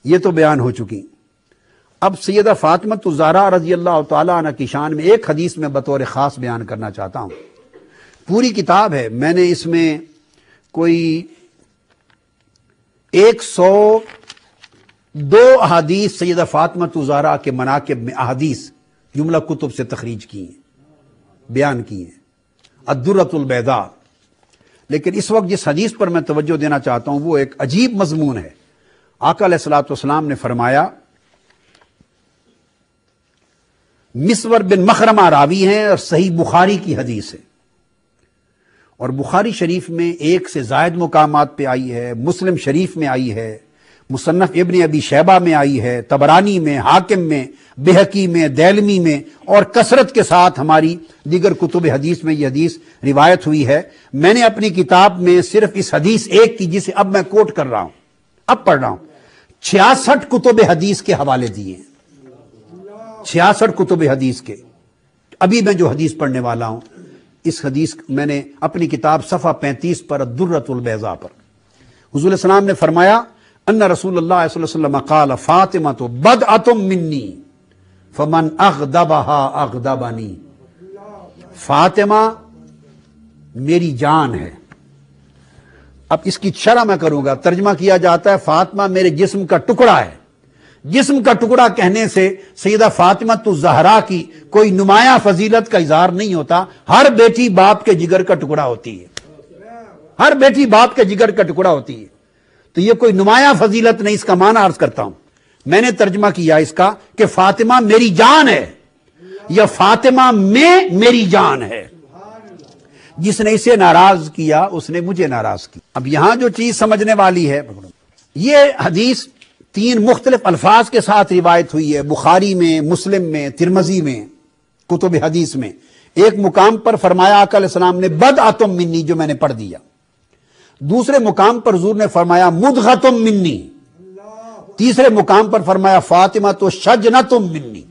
یہ تو بیان ہو چکی. اب سیدہ فاطمہ الزہرا رضی اللہ تعالی عنہ کی شان میں ایک حدیث میں بطور خاص بیان کرنا چاہتا ہوں. پوری کتاب ہے، میں نے اس میں کوئی 102 احادیث سیدہ فاطمہ الزہرا کے مناقب میں احادیث جملہ کتب سے تخریج کی ہیں، بیان کی ہیں، الدرۃ البیضاء. لیکن اس وقت جس حدیث پر میں توجہ دینا چاہتا ہوں وہ ایک عجیب مضمون ہے. آقا علیہ الصلوۃ والسلام نے فرمایا، مسور بن مخرمہ راوی ہیں اور صحیح بخاری کی حدیث ہے، اور بخاری شریف میں ایک سے زائد مقامات پہ آئی ہے، مسلم شریف میں آئی ہے، مصنف ابن ابی شیبہ میں آئی ہے، طبرانی میں، حاکم میں، بہقی میں، دیلمی میں، اور کثرت کے ساتھ ہماری دیگر کتب حدیث میں یہ حدیث روایت ہوئی ہے. میں نے اپنی کتاب میں صرف اس حدیث ایک کی، جسے اب میں کوٹ کر رہا ہوں، اب پڑھ رہا ہوں، 66 کتب حدیث کے حوالے دیے ہیں. 66 کتب حدیث کے. ابھی میں جو حدیث پڑھنے والا ہوں، اس حدیث میں نے اپنی کتاب صفحہ 35 پر الدرۃ البیضاء پر حضور علیہ السلام نے فرمایا، ان رسول اللہ صلی اللہ علیہ وسلم قال فاطمہ بدعۃ منی فمن اغضبها اغضبنی. فاطمہ میری جان ہے. اب اس کی شرح میں کروں گا. ترجمہ کیا جاتا ہے فاطمہ میرے جسم کا ٹکڑا ہے. جسم کا ٹکڑا کہنے سے سیدہ فاطمہ الزہرا کی کوئی نمایاں فضیلت کا اظہار نہیں ہوتا. ہر بیٹی باپ کے جگر کا ٹکڑا ہوتی ہے، ہر بیٹی باپ کے جگر کا ٹکڑا ہوتی ہے. تو یہ کوئی نمایاں فضیلت نہیں. اس کا معنی عرض کرتا ہوں. میں نے ترجمہ کیا اس کا کہ فاطمہ میری جان ہے، یا فاطمہ میں میری جان ہے. جس نے اسے ناراض کیا اس نے مجھے ناراض کیا. اب یہاں جو چیز سمجھنے والی ہے، یہ حدیث 3 مختلف الفاظ کے ساتھ روایت ہوئی ہے، بخاری میں، مسلم میں، ترمذی میں، کتب حدیث میں. ایک مقام پر فرمایا آقا علیہ السلام نے بدعۃ منی، جو میں نے پڑھ دیا. دوسرے مقام پر حضور نے فرمایا مدغۃ منی. تیسرے مقام پر فرمایا فاطمہ تو شجنۃ منی.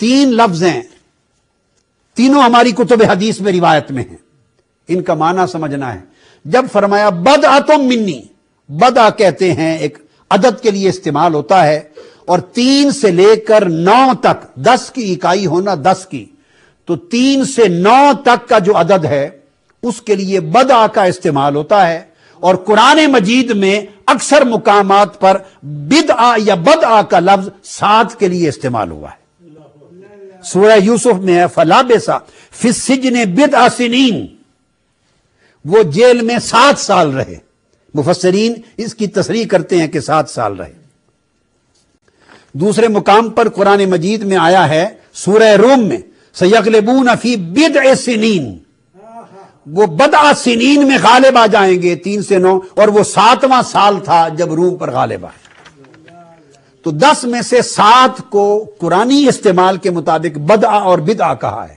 3 لفظ ہیں، تینوں ہماری کتب حدیث میں روایت میں ہیں. ان کا معنی سمجھنا ہے. جب فرمایا بدعۃ منی، بدع کہتے ہیں ایک عدد کے لیے استعمال ہوتا ہے، اور 3 سے لے کر 9 تک، 10 کی اکائی ہونا 10 کی، تو 3 سے 9 تک کا جو عدد ہے اس کے لیے بدع کا استعمال ہوتا ہے. اور قرآن مجید میں اکثر مقامات پر بدع یا بدع کا لفظ 7 کے لیے استعمال ہوا ہے. سورہ یوسف میں ہے فلابث فی السجن بضع سنین، وہ جیل میں 7 سال رہے. مفسرین اس کی تصریح کرتے ہیں کہ 7 سال رہے. دوسرے مقام پر قرآن مجید میں آیا ہے سورہ روم میں سیغلبون فی بضع سنین، وہ بضع سنین میں غالب آ جائیں گے 3 سے 9، اور وہ 7واں سال تھا جب روم پر غالب آئے. تو 10 میں سے 7 کو قرآنی استعمال کے مطابق بدع اور بدع کہا ہے،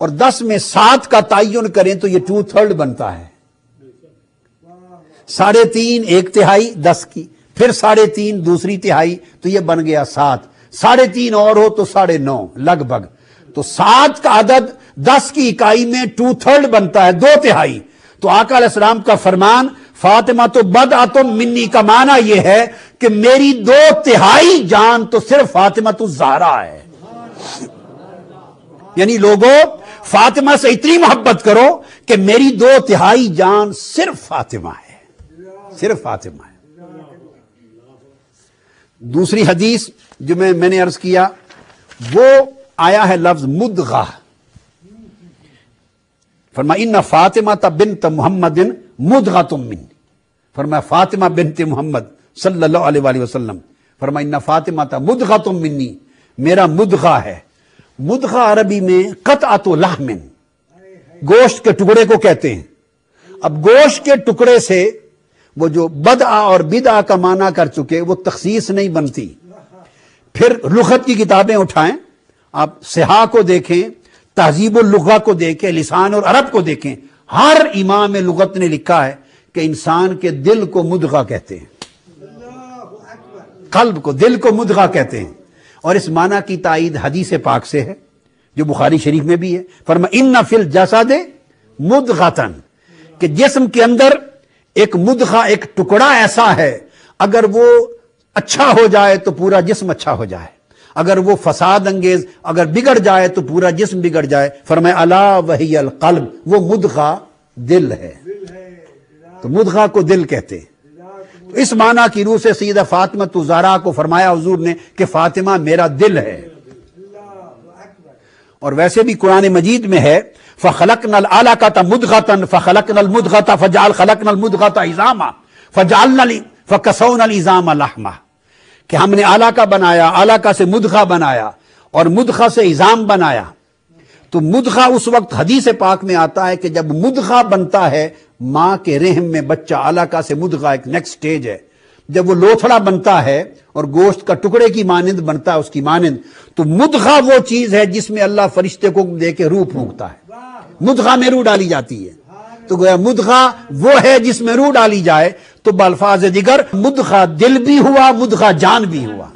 اور 10 میں 7 کا تعین کریں تو یہ 2/3 بنتا ہے. 3.5 1 تہائی 10 کی، پھر 3.5 دوسری تہائی، تو یہ بن گیا 7. 3.5 اور ہو تو 9.5 لگ بھگ. تو 7 کا عدد 10 کی اکائی میں 2/3 بنتا ہے، 2 تہائی. تو آقا علیہ السلام کا فرمان فاطمہ تو بدعۃ منی کا معنی یہ ہے کہ میری 2 تہائی جان تو صرف فاطمہ الزہرا ہے. یعنی لوگوں فاطمہ سے اتنی محبت کرو کہ میری 2 تہائی جان صرف فاطمہ ہے، صرف فاطمہ ہے. دوسری حدیث جو میں نے عرض کیا وہ آیا ہے لفظ مدغہ. فرمایا ان فاطمہ بنت محمد مدغۃ منی. فرمایا فاطمہ بنت محمد صلی اللہ علیہ وآلہ وسلم، فرمایا ان فاطمہ مدغۃ منی، میرا مدغہ ہے. مدغہ عربی میں قطعۃ لحم، گوشت کے ٹکڑے کو کہتے ہیں. اب گوشت کے ٹکڑے سے وہ جو بدع اور بدع کا معنی کر چکے وہ تخصیص نہیں بنتی. پھر لغت کی کتابیں اٹھائیں، آپ صحاح کو دیکھیں، تہذیب اللغہ کو دیکھیں، لسان اور عرب کو دیکھیں، ہر امام لغت نے لکھا ہے کہ انسان کے دل کو مدغہ کہتے ہیں، قلب کو، دل کو مدغہ کہتے ہیں. اور اس معنی کی تائید حدیث پاک سے ہے جو بخاری شریف میں بھی ہے. فرمایا ان فی الجسد مدغۃ، کہ جسم کے اندر ایک مدغہ، ایک ٹکڑا ایسا ہے اگر وہ اچھا ہو جائے تو پورا جسم اچھا ہو جائے، اگر وہ فساد انگیز اگر بگڑ جائے تو پورا جسم بگڑ جائے۔ فرمایا الا وہی القلب، وہ مدغہ دل ہے، تو مدغہ کو دل کہتے ہیں۔ تو اس معنی کی روح سے سیدہ فاطمہ الزہرا کو فرمایا حضور نے کہ فاطمہ میرا دل ہے۔ اور ویسے بھی قرآن مجید میں ہے فَخَلَقْنَا الْعَلَقَةَ مُدْغَةً فَخَلَقْنَا الْمُدْغَةَ خَلَقْنَا الْمُدْغَةَ عِظَامًا فَكَسَوْنَا الْعِظَامَ لَحْمًا، کہ ہم نے علقہ بنایا، علقہ سے مدغہ بنایا اور مدغہ سے عظام بنایا۔ تو مدغہ اس وقت حدیث پاک میں آتا ہے کہ جب مدغہ بنتا ہے ماں کے رحم میں بچہ، علقہ سے مدغہ ایک نیکسٹ سٹیج ہے، جب وہ لوتھڑا بنتا ہے اور گوشت کا ٹکڑے کی مانند بنتا ہے اس کی مانند، تو مدغہ وہ چیز ہے جس میں اللہ فرشتے کو دے کے روح پھونکتا ہے، مدغہ میں روح ڈالی جاتی ہے۔ تو گویا مدغہ وہ ہے جس میں روح ڈالی جائے، تو بالفاظ دیگر مدغہ دل بھی ہوا، مدغہ جان بھی ہوا۔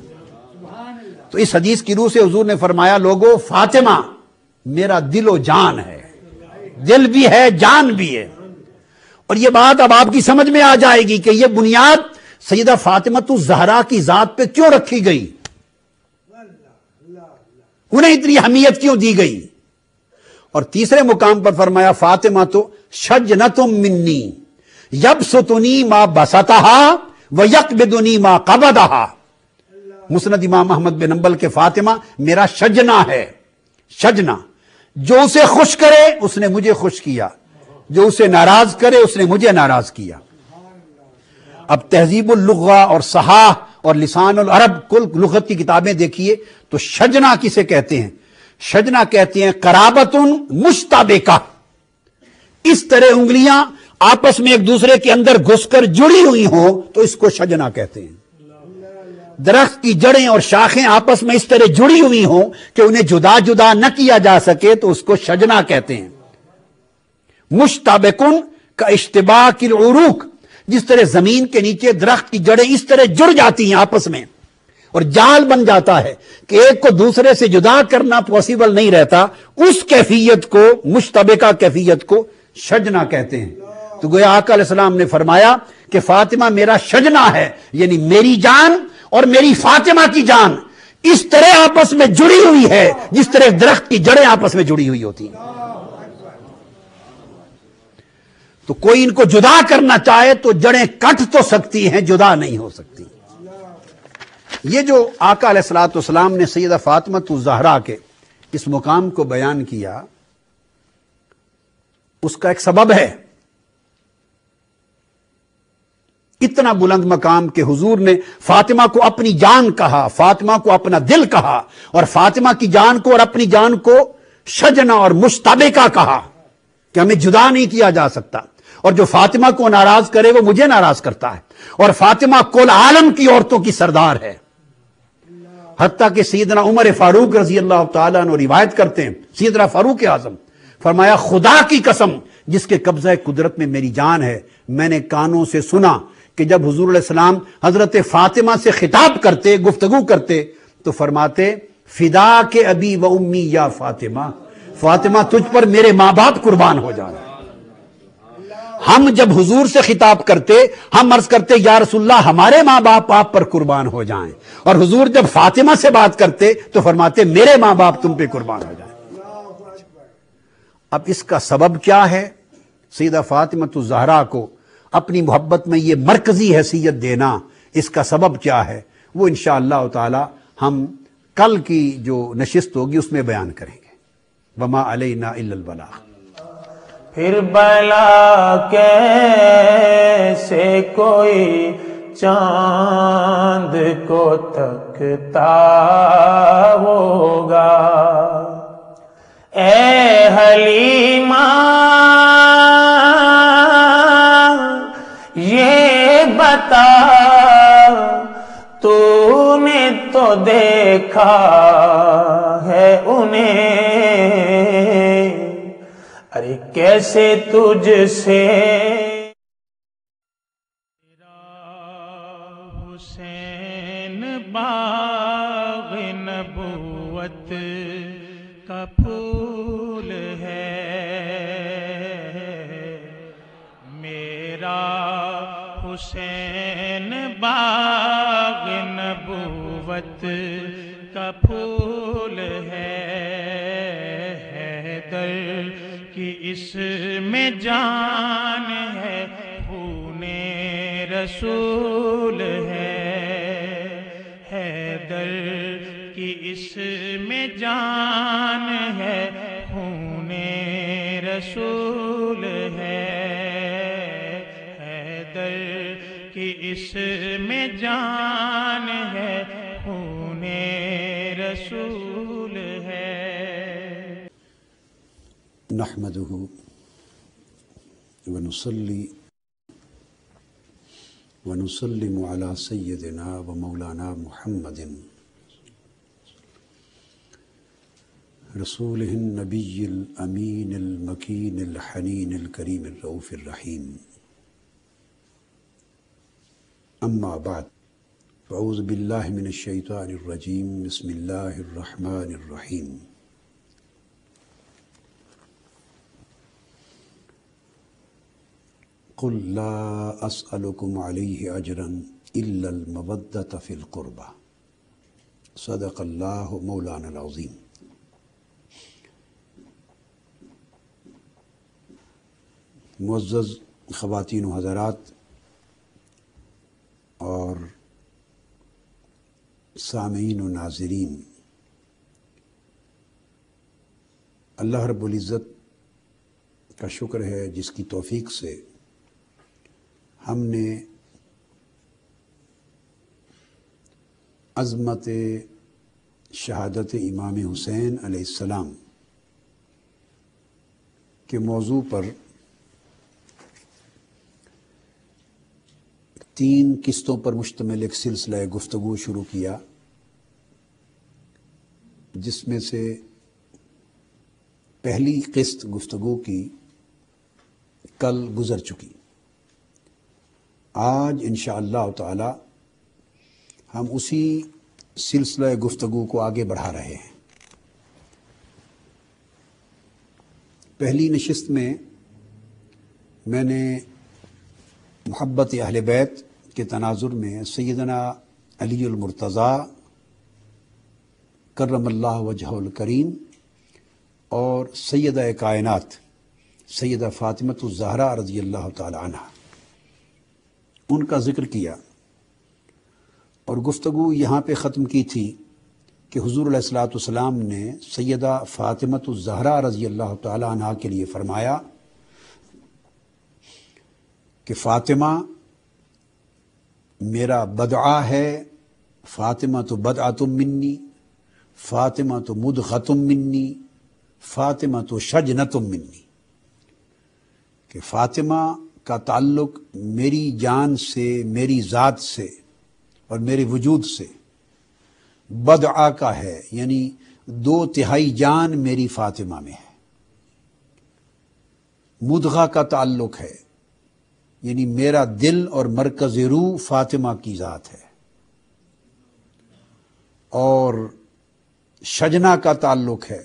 تو اس حدیث کی روح سے حضور نے فرمایا لوگو فاطمہ میرا دل و جان ہے، دل بھی ہے جان بھی ہے۔ اور یہ بات اب آپ کی سمجھ میں آ جائے گی کہ یہ بنیاد سیدہ فاطمہ الزہرا کی ذات پہ کیوں رکھی گئی، انہیں اتنی اہمیت کیوں دی گئی۔ اور تیسرے مقام پر فرمایا فاطمہ تو شجنۃ منی یبسطنی ما بسطہا ویقبضنی ما قبضہا۔ مسند امام احمد بن حنبل کے فاطمہ میرا شجنا ہے، شجنا، جو اسے خوش کرے اس نے مجھے خوش کیا، جو اسے ناراض کرے اس نے مجھے ناراض کیا۔ اب تہذیب اللغہ اور صحاح اور لسان العرب کل لغت کی کتابیں دیکھیے تو شجنا کسے کہتے ہیں؟ شجنا کہتے ہیں قرابت مشتبکہ، اس طرح انگلیاں آپس میں ایک دوسرے کے اندر گھس کر جڑی ہوئی ہوں تو اس کو شجنا کہتے ہیں۔ درخت کی جڑیں اور شاخیں آپس میں اس طرح جڑی ہوئی ہوں کہ انہیں جدا جدا نہ کیا جا سکے تو اس کو شجنا کہتے ہیں۔ مشتبکن کا اشتباک العروق، جس طرح زمین کے نیچے درخت کی جڑیں اس طرح جڑ جاتی ہیں آپس میں اور جال بن جاتا ہے کہ ایک کو دوسرے سے جدا کرنا پاسبل نہیں رہتا، اس کیفیت کو مشتبکہ کیفیت کو شجنا کہتے ہیں۔ تو گویا آقا علیہ السلام نے فرمایا کہ فاطمہ میرا شجنا ہے، یعنی میری جان اور میری فاطمہ کی جان اس طرح آپس میں جڑی ہوئی ہے جس طرح درخت کی جڑیں آپس میں جڑی ہوئی ہوتی ہیں۔ تو کوئی ان کو جدا کرنا چاہے تو جڑیں کٹ تو سکتی ہیں، جدا نہیں ہو سکتی۔ یہ جو آقا علیہ الصلوۃ والسلام نے سیدہ فاطمہ الزہرا کے اس مقام کو بیان کیا، اس کا ایک سبب ہے۔ اتنا بلند مقام کہ حضور نے فاطمہ کو اپنی جان کہا، فاطمہ کو اپنا دل کہا، اور فاطمہ کی جان کو اور اپنی جان کو شجنا اور مشتبکہ کہا کہ ہمیں جدا نہیں کیا جا سکتا، اور جو فاطمہ کو ناراض کرے وہ مجھے ناراض کرتا ہے۔ اور فاطمہ کل عالم کی عورتوں کی سردار ہے، حتیٰ کہ سیدنا عمر فاروق رضی اللہ تعالیٰ عنہ روایت کرتے ہیں، سیدنا فاروق اعظم فرمایا خدا کی قسم جس کے قبضہ قدرت میں میری جان ہے، میں نے کانوں سے سنا کہ جب حضور علیہ السلام حضرت فاطمہ سے خطاب کرتے، گفتگو کرتے، تو فرماتے فدا کے ابی و امی یا فاطمہ، فاطمہ تجھ پر میرے ماں باپ قربان ہو جائیں۔ ہم جب حضور سے خطاب کرتے ہم عرض کرتے یا رسول اللہ ہمارے ماں باپ آپ پر قربان ہو جائیں، اور حضور جب فاطمہ سے بات کرتے تو فرماتے میرے ماں باپ تم پہ قربان ہو جائیں۔ اب اس کا سبب کیا ہے؟ سیدہ فاطمہ الزہرا کو اپنی محبت میں یہ مرکزی حیثیت دینا، اس کا سبب کیا ہے وہ انشاءاللہ تعالی ہم کل کی جو نشست ہوگی اس میں بیان کریں گے۔ وما علینا الا البلاغ۔
پھر بلا کیسے کوئی چاند کو تکتا ہوگا، اے حلیمہ یہ بتا تو نے تو دیکھا ہے انہیں، ارے کیسے تجھ سے حسین باغ نبوت کا پھول ہے، میرا حسین باغ نبوت کا پھول ہے، حیدر کی اس میں جان ہے، خون رسول ہے، حیدر کی اس میں جان ہے، خون رسول ہے، حیدر کی اس میں جان ہے، خون رسول ہے۔
نحمدہ ونصلی ونسلم علی سیدنا و مولانا محمد رسولہ النبی الامین المکین الحنین الکریم الرؤوف الرحیم، اما بعد، اعوذ باللہ من الشیطان الرجیم، بسم اللہ الرحمن الرحیم۔ قل لا اسألکم علیہ اجرا الا المودۃ فی القربى، صدق اللہ مولانا العظیم۔ معزز خواتین و حضرات اور سامعین و ناظرین، اللہ رب العزت کا شکر ہے جس کی توفیق سے ہم نے عظمت شہادت امام حسین علیہ السلام کے موضوع پر 3 قسطوں پر مشتمل ایک سلسلہ گفتگو شروع کیا، جس میں سے پہلی قسط گفتگو کی کل گزر چکی۔ آج انشاءاللہ تعالی ہم اسی سلسلہ گفتگو کو آگے بڑھا رہے ہیں۔ پہلی نشست میں میں نے محبت اہل بیت کے تناظر میں سیدنا علی المرتضیٰ کرم اللہ وجہہ الکریم اور سیدہ کائنات سیدہ فاطمہ الزہرا رضی اللہ تعالی عنہ ان کا ذکر کیا، اور گفتگو یہاں پہ ختم کی تھی کہ حضور علیہ الصلوۃ والسلام نے سیدہ فاطمہ الزہرا رضی اللہ تعالی عنہ کے لیے فرمایا کہ فاطمہ میرا بدعہ ہے، فاطمہ تو بدعۃ منی، فاطمہ تو مدغۃ منی، فاطمہ تو شجنۃ منی، کہ فاطمہ کا تعلق میری جان سے، میری ذات سے اور میرے وجود سے بدعہ کا ہے، یعنی 2/3 جان میری فاطمہ میں ہے۔ مدغہ کا تعلق ہے، یعنی میرا دل اور مرکز روح فاطمہ کی ذات ہے، اور شجنا کا تعلق ہے،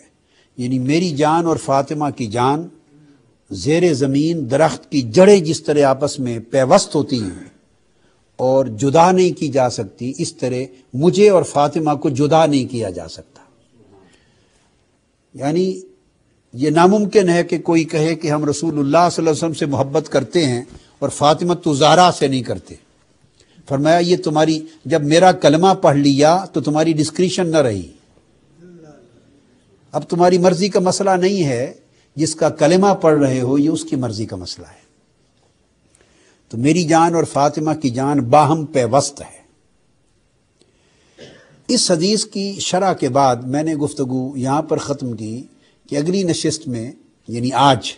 یعنی میری جان اور فاطمہ کی جان زیر زمین درخت کی جڑیں جس طرح آپس میں پیوست ہوتی ہیں اور جدا نہیں کی جا سکتی، اس طرح مجھے اور فاطمہ کو جدا نہیں کیا جا سکتا۔ یعنی یہ ناممکن ہے کہ کوئی کہے کہ ہم رسول اللہ صلی اللہ علیہ وسلم سے محبت کرتے ہیں اور فاطمہ الزہرا سے نہیں کرتے۔ فرمایا یہ تمہاری، جب میرا کلمہ پڑھ لیا تو تمہاری ڈسکریشن نہ رہی، اب تمہاری مرضی کا مسئلہ نہیں ہے، جس کا کلمہ پڑھ رہے ہو یہ اس کی مرضی کا مسئلہ ہے۔ تو میری جان اور فاطمہ کی جان باہم پیوست ہے۔ اس حدیث کی شرح کے بعد میں نے گفتگو یہاں پر ختم کی کہ اگلی نشست میں یعنی آج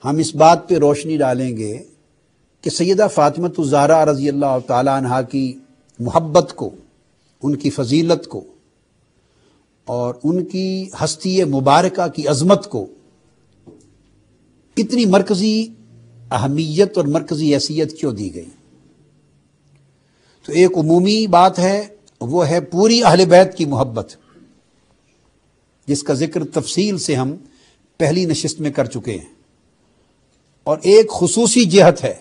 ہم اس بات پہ روشنی ڈالیں گے کہ سیدہ فاطمہ الزہرا رضی اللہ تعالی عنہ کی محبت کو، ان کی فضیلت کو اور ان کی ہستی مبارکہ کی عظمت کو اتنی مرکزی اہمیت اور مرکزی حیثیت کیوں دی گئی۔ تو ایک عمومی بات ہے، وہ ہے پوری اہل بیت کی محبت، جس کا ذکر تفصیل سے ہم پہلی نشست میں کر چکے ہیں، اور ایک خصوصی جہت ہے،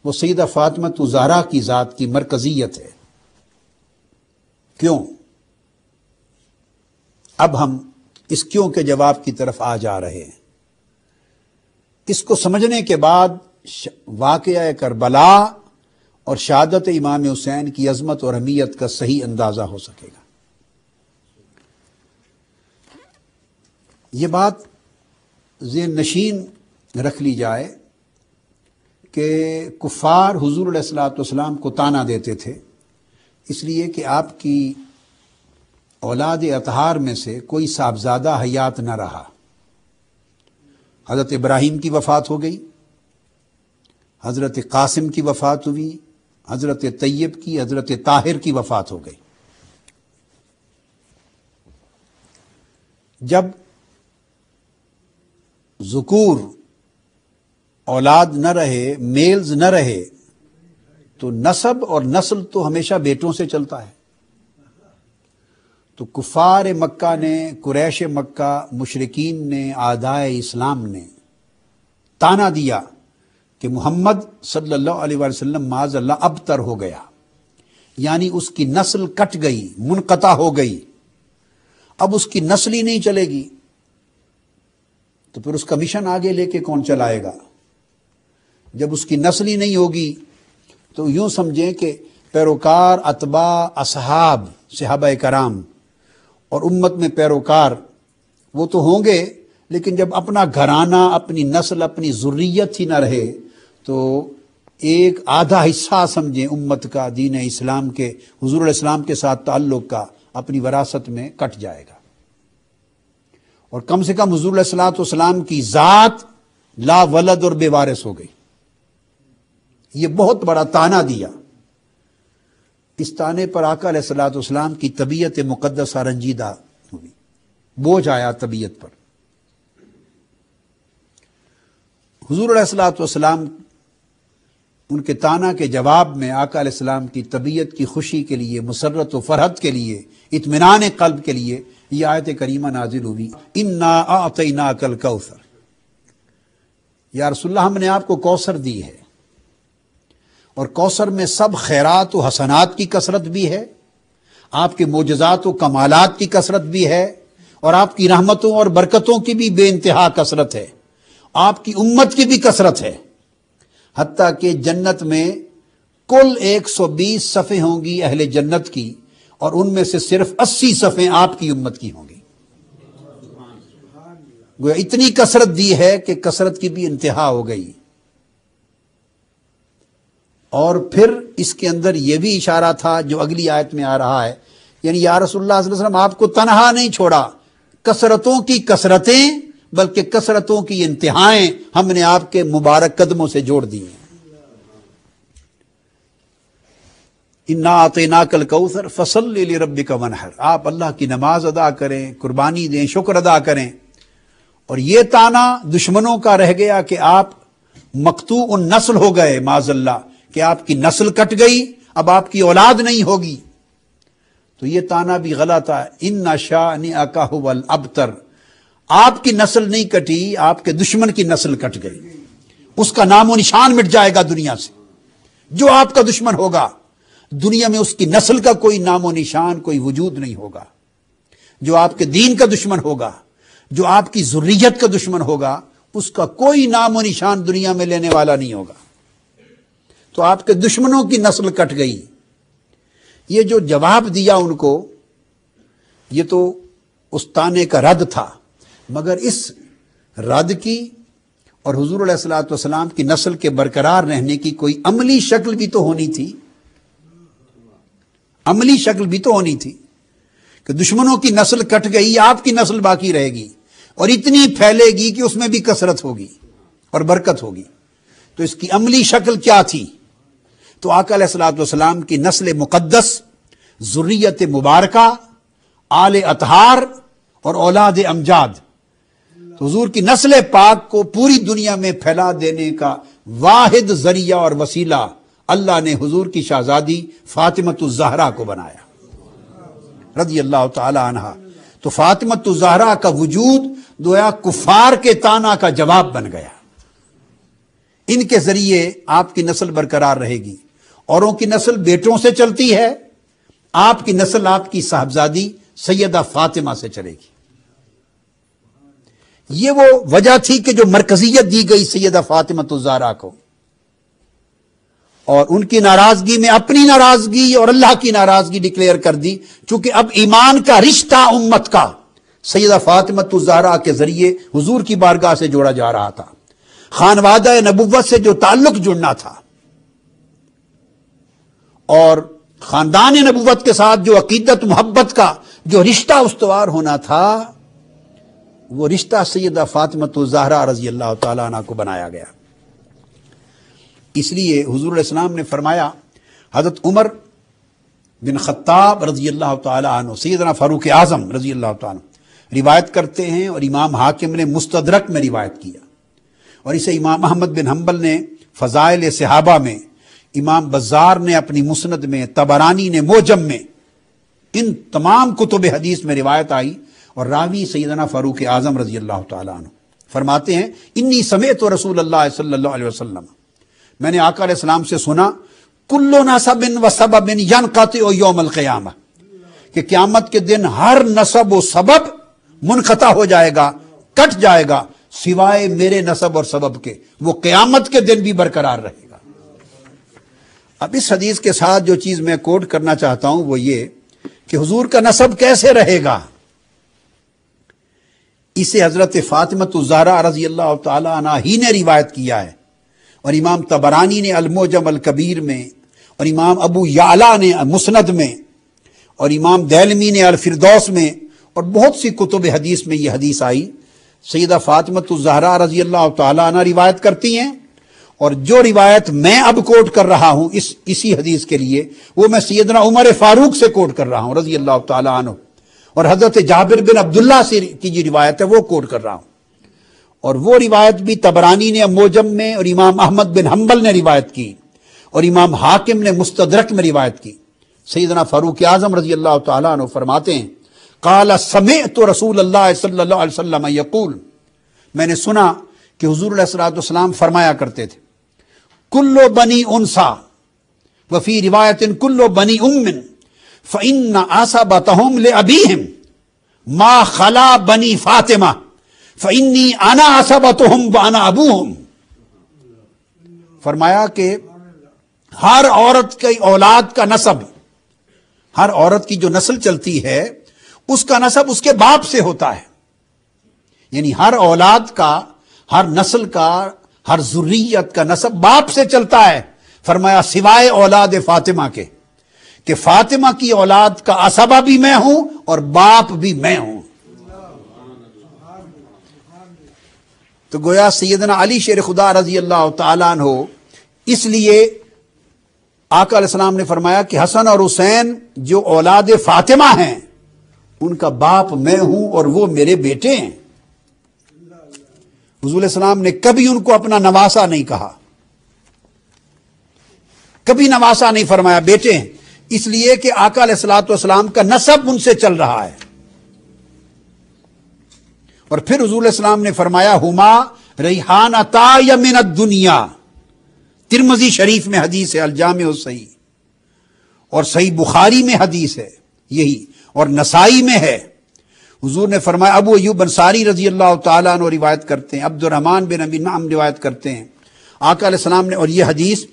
وہ سیدہ فاطمہ الزہرا کی ذات کی مرکزیت ہے۔ کیوں؟ اب ہم اس کیوں کے جواب کی طرف آ جا رہے ہیں۔ اس کو سمجھنے کے بعد واقعہ کربلا اور شہادت امام حسین کی عظمت اور اہمیت کا صحیح اندازہ ہو سکے گا۔ یہ بات ذہن نشین رکھ لی جائے کہ کفار حضور علیہ الصلوۃ والسلام کو طعنہ دیتے تھے اس لیے کہ آپ کی اولاد اطہار میں سے کوئی صاحبزادہ حیات نہ رہا۔ حضرت ابراہیم کی وفات ہو گئی، حضرت قاسم کی وفات ہوئی، حضرت طیب کی، حضرت طاہر کی وفات ہو گئی۔ جب ذکور اولاد نہ رہے، میلز نہ رہے، تو نسب اور نسل تو ہمیشہ بیٹوں سے چلتا ہے۔ تو کفار مکہ نے، قریش مکہ، مشرکین نے، اعدائے اسلام نے طعنہ دیا کہ محمد صلی اللہ علیہ وسلم معاذ اللہ ابتر ہو گیا، یعنی اس کی نسل کٹ گئی، منقطع ہو گئی، اب اس کی نسل ہی نہیں چلے گی، تو پھر اس کا مشن آگے لے کے کون چلائے گا؟ جب اس کی نسل ہی نہیں ہوگی تو یوں سمجھیں کہ پیروکار، اتباع، اصحاب، صحابہ کرام اور امت میں پیروکار وہ تو ہوں گے، لیکن جب اپنا گھرانہ، اپنی نسل، اپنی ذریت ہی نہ رہے تو ایک آدھا حصہ سمجھیں امت کا، دین اسلام کے، حضور علیہ السلام کے ساتھ تعلق کا اپنی وراثت میں کٹ جائے گا۔ اور کم سے کم حضور علیہ السلام کی ذات لا ولد اور بے وارث ہو گئی۔ یہ بہت بڑا طعنہ دیا۔ اس طعنے پر آقا علیہ السلام کی طبیعت مقدسہ رنجیدہ ہوئی، بوجھ آیا طبیعت پر۔ حضور علیہ السلام ان کے طعنہ کے جواب میں آقا علیہ السلام کی طبیعت کی خوشی کے لیے، مسرت و فرحت کے لیے، اطمینان قلب کے لیے یہ آیت کریمہ نازل ہوئی، انا اعطیناک الکوثر۔ یا رسول اللہ، ہم نے آپ کو کوثر دی ہے، اور کوثر میں سب خیرات و حسنات کی کثرت بھی ہے، آپ کے معجزات و کمالات کی کثرت بھی ہے، اور آپ کی رحمتوں اور برکتوں کی بھی بے انتہا کثرت ہے، آپ کی امت کی بھی کثرت ہے، حتیٰ کہ جنت میں کل 120 صفیں ہوں گی اہل جنت کی، اور ان میں سے صرف 80 صفیں آپ کی امت کی ہوں گی۔ گویا اتنی کثرت دی ہے کہ کثرت کی بھی انتہا ہو گئی۔ اور پھر اس کے اندر یہ بھی اشارہ تھا جو اگلی آیت میں آ رہا ہے، یعنی یا رسول اللہ صلی اللہ علیہ وسلم آپ کو تنہا نہیں چھوڑا، کثرتوں کی کثرتیں بلکہ کثرتوں کی انتہائیں ہم نے آپ کے مبارک قدموں سے جوڑ دی ہیں۔ انا اعطیناک الکوثر فصلی لربک وانحر، آپ اللہ کی نماز ادا کریں، قربانی دیں، شکر ادا کریں۔ اور یہ طعنہ دشمنوں کا رہ گیا کہ آپ مقطوع النسل ہو گئے، معاذ اللہ، کہ آپ کی نسل کٹ گئی، اب آپ کی اولاد نہیں ہوگی۔ تو یہ طعنہ بھی غلط ہے، ان شانئک ھو الابتر، آپ کی نسل نہیں کٹی، آپ کے دشمن کی نسل کٹ گئی، اس کا نام و نشان مٹ جائے گا دنیا سے۔ جو آپ کا دشمن ہوگا دنیا میں اس کی نسل کا کوئی نام و نشان، کوئی وجود نہیں ہوگا۔ جو آپ کے دین کا دشمن ہوگا، جو آپ کی ذریت کا دشمن ہوگا، اس کا کوئی نام و نشان دنیا میں لینے والا نہیں ہوگا۔ تو آپ کے دشمنوں کی نسل کٹ گئی۔ یہ جو جواب دیا ان کو، یہ تو اس طعنے کا رد تھا، مگر اس رد کی اور حضور علیہ الصلوۃ والسلام کی نسل کے برقرار رہنے کی کوئی عملی شکل بھی تو ہونی تھی، عملی شکل بھی تو ہونی تھی کہ دشمنوں کی نسل کٹ گئی، آپ کی نسل باقی رہے گی اور اتنی پھیلے گی کہ اس میں بھی کثرت ہوگی اور برکت ہوگی۔ تو اس کی عملی شکل کیا تھی؟ تو آقا علیہ الصلوۃ والسلام کی نسل مقدس، ذریت مبارکہ، آل اطہار اور اولاد امجاد، تو حضور کی نسل پاک کو پوری دنیا میں پھیلا دینے کا واحد ذریعہ اور وسیلہ اللہ نے حضور کی شہزادی فاطمۃ الزہرا کو بنایا رضی اللہ تعالی عنہا۔ تو فاطمۃ الزہرا کا وجود گویا کفار کے طعنہ کا جواب بن گیا۔ ان کے ذریعے آپ کی نسل برقرار رہے گی. اوروں کی نسل بیٹوں سے چلتی ہے، آپ کی نسل آپ کی صاحبزادی سیدہ فاطمہ سے چلے گی. یہ وہ وجہ تھی کہ جو مرکزیت دی گئی سیدہ فاطمہ الزہرا کو، اور ان کی ناراضگی میں اپنی ناراضگی اور اللہ کی ناراضگی ڈکلیئر کر دی. چونکہ اب ایمان کا رشتہ امت کا سیدہ فاطمہ الزہرا کے ذریعے حضور کی بارگاہ سے جوڑا جا رہا تھا. خانوادہ نبوت سے جو تعلق جڑنا تھا اور خاندان نبوت کے ساتھ جو عقیدت محبت کا جو رشتہ استوار ہونا تھا، وہ رشتہ سیدہ فاطمہ الزہرا رضی اللہ تعالیٰ عنہ کو بنایا گیا. اس لیے حضور علیہ السلام نے فرمایا، حضرت عمر بن خطاب رضی اللہ تعالیٰ عنہ، سیدنا فاروق اعظم رضی اللہ تعالیٰ عنہ روایت کرتے ہیں، اور امام حاکم نے مستدرک میں روایت کیا، اور اسے امام احمد بن حنبل نے فضائل صحابہ میں، امام بزار نے اپنی مسند میں، طبرانی نے موجم میں، ان تمام کتب حدیث میں روایت آئی. اور راوی سیدنا فاروق اعظم رضی اللہ تعالیٰ عنہ فرماتے ہیں، انی سمعت رسول اللہ صلی اللہ علیہ وسلم، میں نے آقا علیہ السلام سے سنا، کل نسب و سبب ینقطع یوم القیامہ، کہ قیامت کے دن ہر نسب و سبب منقطع ہو جائے گا، کٹ جائے گا، سوائے میرے نسب اور سبب کے، وہ قیامت کے دن بھی برقرار رہے گا. اب اس حدیث کے ساتھ جو چیز میں کوٹ کرنا چاہتا ہوں وہ یہ کہ حضور کا نسب کیسے رہے گا. اسے حضرت فاطمہ الزہرا رضی اللہ تعالی عنہ ہی نے روایت کیا ہے، اور امام طبرانی نے المعجم الکبیر میں، اور امام ابو یعلا نے مسند میں، اور امام دیلمی نے الفردوس میں، اور بہت سی کتب حدیث میں یہ حدیث آئی. سیدہ فاطمہ الزہرا رضی اللہ تعالی عنہ روایت کرتی ہیں، اور جو روایت میں اب کوٹ کر رہا ہوں اسی حدیث کے لیے، وہ میں سیدنا عمر فاروق سے کوٹ کر رہا ہوں رضی اللہ تعالی عنہ، اور حضرت جابر بن عبداللہ سے کی جو روایت ہے وہ کوٹ کر رہا ہوں. اور وہ روایت بھی طبرانی نے موجم میں، اور امام احمد بن حنبل نے روایت کی، اور امام حاکم نے مستدرک میں روایت کی. سیدنا فاروق اعظم رضی اللہ تعالیٰ عنہ فرماتے ہیں، قال سمعت رسول اللہ صلی اللہ علیہ وسلم یقول، میں نے سنا کہ حضور علیہ الصلوۃ والسلام فرمایا کرتے تھے، کل بنی انثى وفی روایت کل بنی ام فإن عصبتهم لأبيهم ما خلا بنی فاطمہ فإنی انا عصبتهم وانا ابوهم. فرمایا کہ ہر عورت کی اولاد کا نسب، ہر عورت کی جو نسل چلتی ہے اس کا نسب اس کے باپ سے ہوتا ہے. یعنی ہر اولاد کا، ہر نسل کا، ہر ذریت کا نسب باپ سے چلتا ہے. فرمایا سوائے اولاد فاطمہ کے، کہ فاطمہ کی اولاد کا عصبہ بھی میں ہوں اور باپ بھی میں ہوں. تو گویا سیدنا علی شیر خدا رضی اللہ تعالیٰ عنہ، اس لیے آقا علیہ السلام نے فرمایا کہ حسن اور حسین جو اولاد فاطمہ ہیں ان کا باپ میں ہوں اور وہ میرے بیٹے ہیں. حضور علیہ السلام نے کبھی ان کو اپنا نواسا نہیں کہا، کبھی نواسا نہیں فرمایا، بیٹے ہیں، اس لیے کہ آقا علیہ الصلوۃ والسلام کا نسب ان سے چل رہا ہے. اور پھر حضور علیہ السلام نے فرمایا ہما ریحانتا من الدنیا، ترمذی شریف میں حدیث ہے، الجامع الصحیح، اور صحیح بخاری میں حدیث ہے یہی، اور نسائی میں ہے. حضور نے فرمایا، ابو ایوب انصاری رضی اللہ تعالیٰ عنہ روایت کرتے ہیں، عبد الرحمن بن ابی نعم روایت کرتے ہیں، آقا علیہ السلام نے، اور یہ حدیث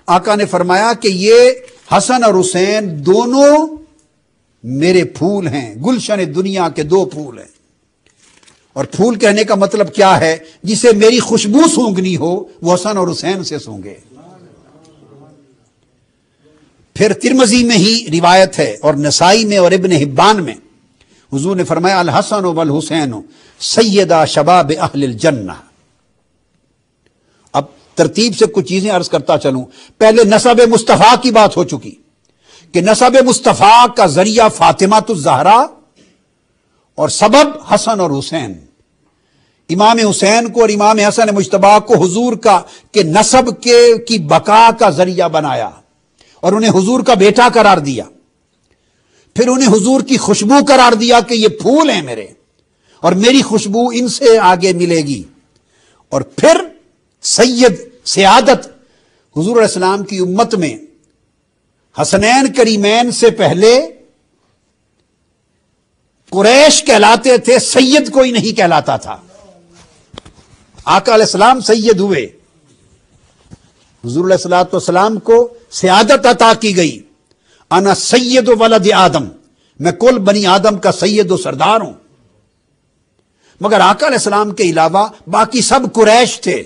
آقا نے فرمایا کہ یہ حسن اور حسین دونوں میرے پھول ہیں، گلشن دنیا کے دو پھول ہیں. اور پھول کہنے کا مطلب کیا ہے؟ جسے میری خوشبو سونگنی ہو وہ حسن اور حسین سے سونگے. پھر ترمذی میں ہی روایت ہے، اور نسائی میں اور ابن حبان میں، حضور نے فرمایا الحسن والحسین سیدہ شباب اہل الجنہ. اب ترتیب سے کچھ چیزیں عرض کرتا چلوں. پہلے نسب مصطفیٰ کی بات ہو چکی کہ نسب مصطفیٰ کا ذریعہ فاطمہ الزہرا اور سبب حسن اور حسین. امام حسین کو اور امام حسن مجتبی کو حضور کا کہ نسب کی بقا کا ذریعہ بنایا اور انہیں حضور کا بیٹا قرار دیا. پھر انہیں حضور کی خوشبو قرار دیا کہ یہ پھول ہیں میرے، اور میری خوشبو ان سے آگے ملے گی. اور پھر سید سیادت حضور علیہ السلام کی امت میں حسنین کریمین سے پہلے قریش کہلاتے تھے، سید کوئی نہیں کہلاتا تھا. آقا علیہ السلام سید ہوئے، حضور علیہ الصلوۃ والسلام کو سیادت عطا کی گئی. انا سید ولد آدم، میں کل بنی آدم کا سید و سردار ہوں. مگر آقا علیہ السلام کے علاوہ باقی سب قریش تھے.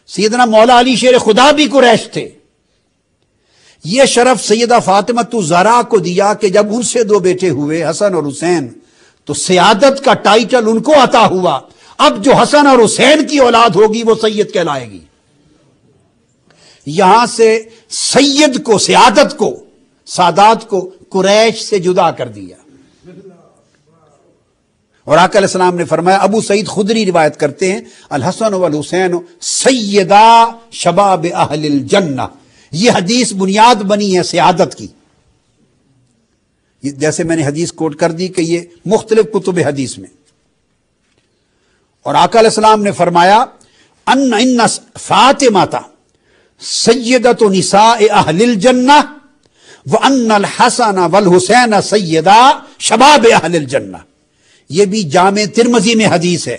سیدنا مولا علی شیر خدا بھی قریش تھے. یہ شرف سیدہ فاطمہ الزہرا کو دیا کہ جب ان سے 2 بیٹے ہوئے حسن اور حسین تو سیادت کا ٹائٹل ان کو عطا ہوا. اب جو حسن اور حسین کی اولاد ہوگی وہ سید کہلائے گی. یہاں سے سید کو، سیادت کو، سادات کو قریش سے جدا کر دیا. اور آقا علیہ السلام نے فرمایا، ابو سعید خدری روایت کرتے ہیں، الحسن والحسین سیدا شباب اہل الجنہ. یہ حدیث بنیاد بنی ہے سیادت کی. جیسے میں نے حدیث کوٹ کر دی کہ یہ مختلف کتب حدیث میں. اور آقا علیہ السلام نے فرمایا ان فاطمہ سیدۃ نساء اہل الجنہ وان الحسن والحسین سیدا شباب اہل الجنہ. یہ بھی جامع ترمذی میں حدیث ہے،